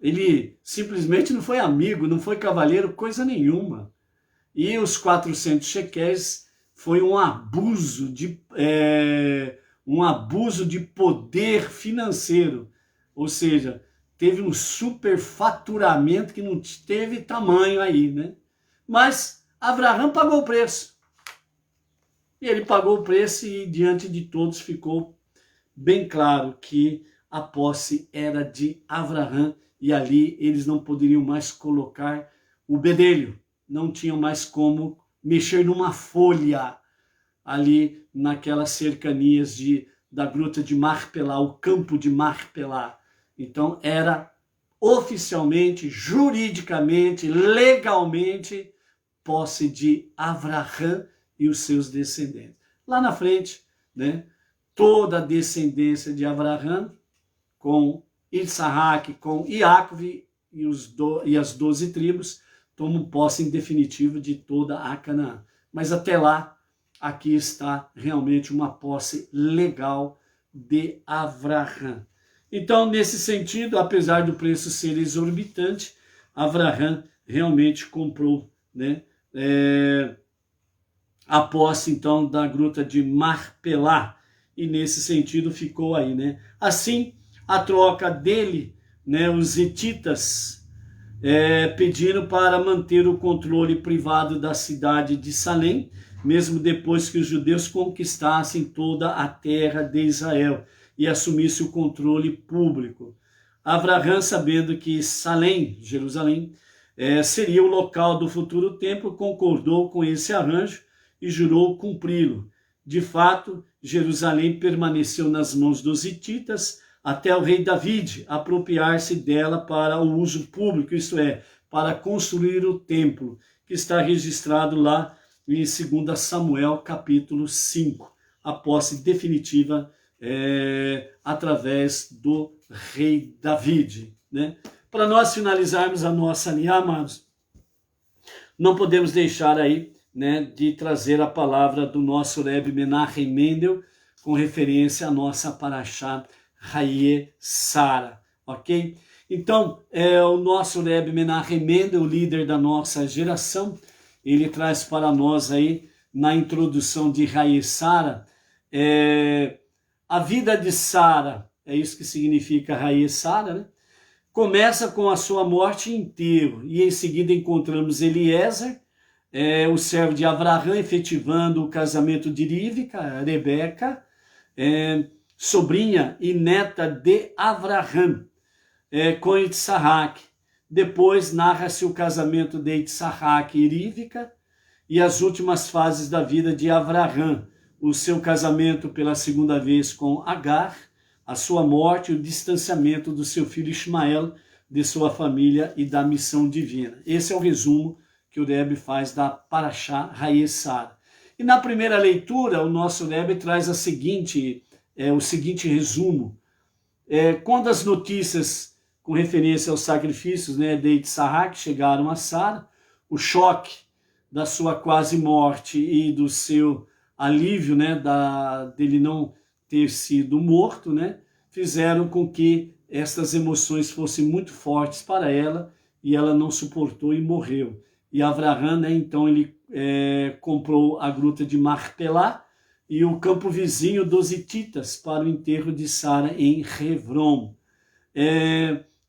Ele simplesmente não foi amigo, não foi cavalheiro, coisa nenhuma. E os 400 shequéis foi um abuso de poder financeiro. Ou seja, teve um superfaturamento que não teve tamanho aí, né? Mas Abraham pagou o preço. E ele pagou o preço e diante de todos ficou bem claro que a posse era de Abraham e ali eles não poderiam mais colocar o bedelho, não tinham mais como mexer numa folha ali naquelas cercanias da gruta de Marpelá, o campo de Marpelá. Então era oficialmente, juridicamente, legalmente posse de Abraham e os seus descendentes. Lá na frente, né, toda a descendência de Abraham, com Isaac, com Iacov e as 12 tribos, tomam posse em definitivo de toda a Canaã. Mas até lá, aqui está realmente uma posse legal de Abraham. Então, nesse sentido, apesar do preço ser exorbitante, Abraham realmente comprou, né, a posse, então, da gruta de Marpelá. E nesse sentido ficou aí, né? Assim, a troca dele, né, os hititas pediram para manter o controle privado da cidade de Salém, mesmo depois que os judeus conquistassem toda a terra de Israel e assumissem o controle público. Abraham, sabendo que Salém, Jerusalém, seria o local do futuro templo, concordou com esse arranjo e jurou cumpri-lo. De fato, Jerusalém permaneceu nas mãos dos hititas até o rei David apropriar-se dela para o uso público, isto é, para construir o templo, que está registrado lá em 2 Samuel, capítulo 5, a posse definitiva através do rei David, né? Para nós finalizarmos a nossa linha, amados, não podemos deixar aí, né, de trazer a palavra do nosso Rebbe Menachem Mendel com referência à nossa Parashá Hayé Sara, ok? Então, o nosso Rebbe Menachem Mendel, o líder da nossa geração, ele traz para nós aí, na introdução de Hayé Sara, a vida de Sara, é isso que significa Hayé Sara, né? Começa com a sua morte inteira, e em seguida encontramos Eliezer, o servo de Abraham, efetivando o casamento de Rivka, Rebeca, sobrinha e neta de Abraham, com Isaac. Depois narra-se o casamento de Isaac e Rivka e as últimas fases da vida de Abraham, o seu casamento pela segunda vez com Agar, a sua morte e o distanciamento do seu filho Ismael, de sua família e da missão divina. Esse é o resumo que o Rebbe faz da Parashá Hayé Sara. E na primeira leitura, o nosso Rebbe traz a seguinte o seguinte resumo. Quando as notícias com referência aos sacrifícios, né, de Isaac chegaram a Sara, o choque da sua quase morte e do seu alívio, né, dele não ter sido morto, né, fizeram com que estas emoções fossem muito fortes para ela e ela não suportou e morreu. E Avraham, né, então ele comprou a gruta de Marpelá e o campo vizinho dos hititas para o enterro de Sara em Hebron.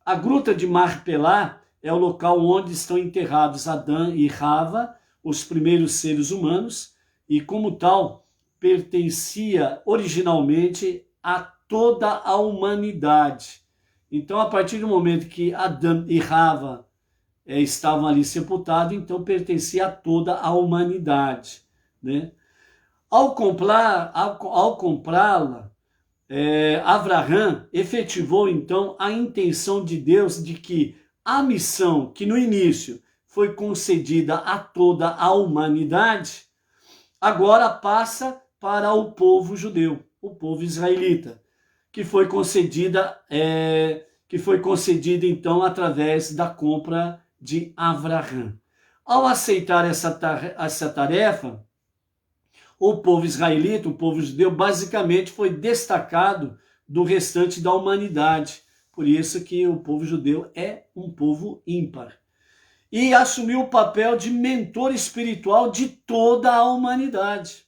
A gruta de Marpelá é o local onde estão enterrados Adão e Rava, os primeiros seres humanos, e como tal, pertencia originalmente a toda a humanidade. Então, a partir do momento que Adão e Rava estavam ali sepultados, então pertencia a toda a humanidade, né? Ao comprá-la, Avraham efetivou então a intenção de Deus de que a missão que no início foi concedida a toda a humanidade, agora passa para o povo judeu, o povo israelita, que foi concedida então através da compra de Avraham. Ao aceitar essa tarefa, o povo israelita, o povo judeu, basicamente foi destacado do restante da humanidade. Por isso que o povo judeu é um povo ímpar. E assumiu o papel de mentor espiritual de toda a humanidade.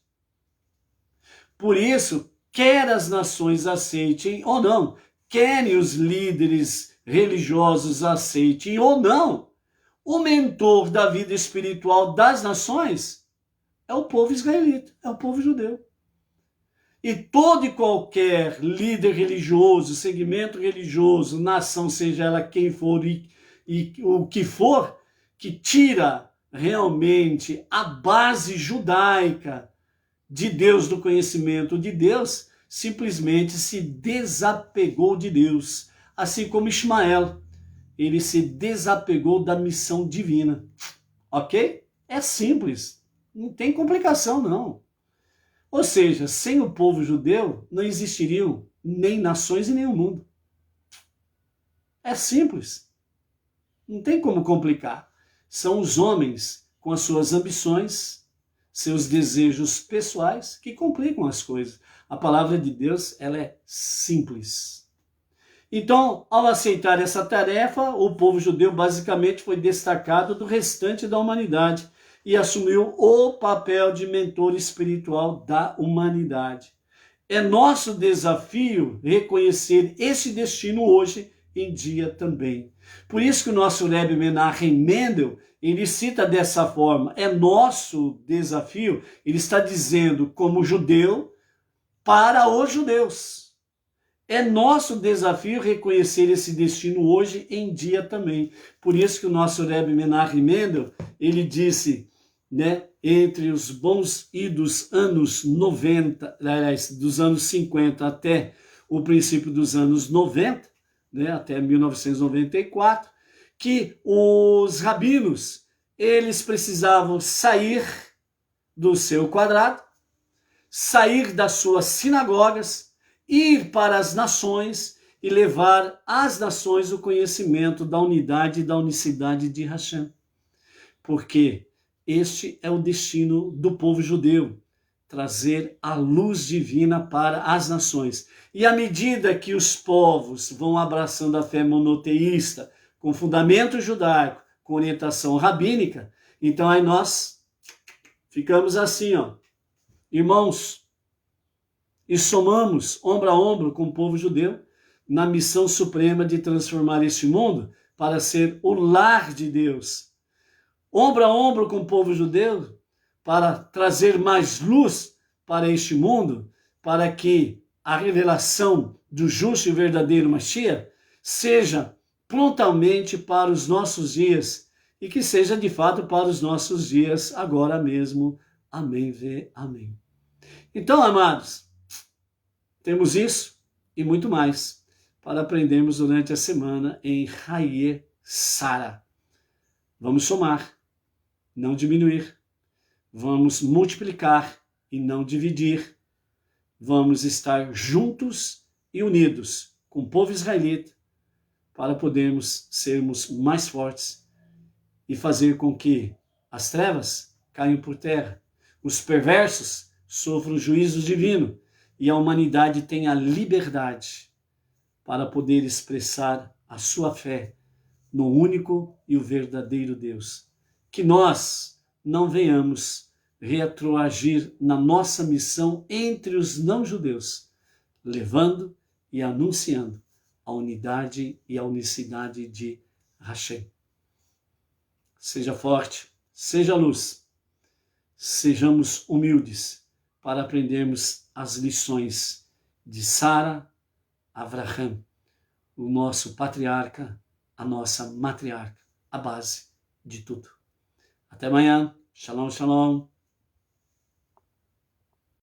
Por isso, quer as nações aceitem ou não, querem os líderes religiosos aceitem ou não, o mentor da vida espiritual das nações é o povo israelita, é o povo judeu. E todo e qualquer líder religioso, segmento religioso, nação, seja ela quem for e o que for, que tira realmente a base judaica de Deus, do conhecimento de Deus, simplesmente se desapegou de Deus. Assim como Ismael, ele se desapegou da missão divina. Ok? É simples. Não tem complicação, não. Ou seja, sem o povo judeu, não existiriam nem nações e nem o mundo. É simples. Não tem como complicar. São os homens com as suas ambições, seus desejos pessoais, que complicam as coisas. A palavra de Deus, ela é simples. Então, ao aceitar essa tarefa, o povo judeu basicamente foi destacado do restante da humanidade e assumiu o papel de mentor espiritual da humanidade. É nosso desafio reconhecer esse destino hoje em dia também. Por isso que o nosso Rebbe Menachem Mendel, ele cita dessa forma, é nosso desafio, ele está dizendo como judeu para os judeus. É nosso desafio reconhecer esse destino hoje em dia também. Por isso que o nosso Rebbe Menachem Mendel, ele disse, né, entre os bons idos anos 90, dos anos 50 até o princípio dos anos 90, né, até 1994, que os rabinos, eles precisavam sair do seu quadrado, sair das suas sinagogas, ir para as nações e levar às nações o conhecimento da unidade e da unicidade de Hashem. Porque este é o destino do povo judeu, trazer a luz divina para as nações. E à medida que os povos vão abraçando a fé monoteísta, com fundamento judaico, com orientação rabínica, então aí nós ficamos assim, ó, irmãos, e somamos ombro a ombro com o povo judeu na missão suprema de transformar este mundo para ser o lar de Deus. Ombro a ombro com o povo judeu para trazer mais luz para este mundo, para que a revelação do justo e verdadeiro Mashiach seja prontamente para os nossos dias e que seja de fato para os nossos dias agora mesmo. Amém, amém. Então, amados, temos isso e muito mais para aprendermos durante a semana em Haye Sara. Vamos somar, não diminuir. Vamos multiplicar e não dividir. vamos estar juntos e unidos com o povo israelita para podermos sermos mais fortes e fazer com que as trevas caiam por terra, os perversos sofram juízo divino e a humanidade tenha liberdade para poder expressar a sua fé no único e o verdadeiro Deus. Que nós não venhamos retroagir na nossa missão entre os não-judeus, levando e anunciando a unidade e a unicidade de Hashem. Seja forte, seja luz, sejamos humildes para aprendermos as lições de Sara, Avraham, o nosso patriarca, a nossa matriarca, a base de tudo. Até amanhã. Shalom, shalom.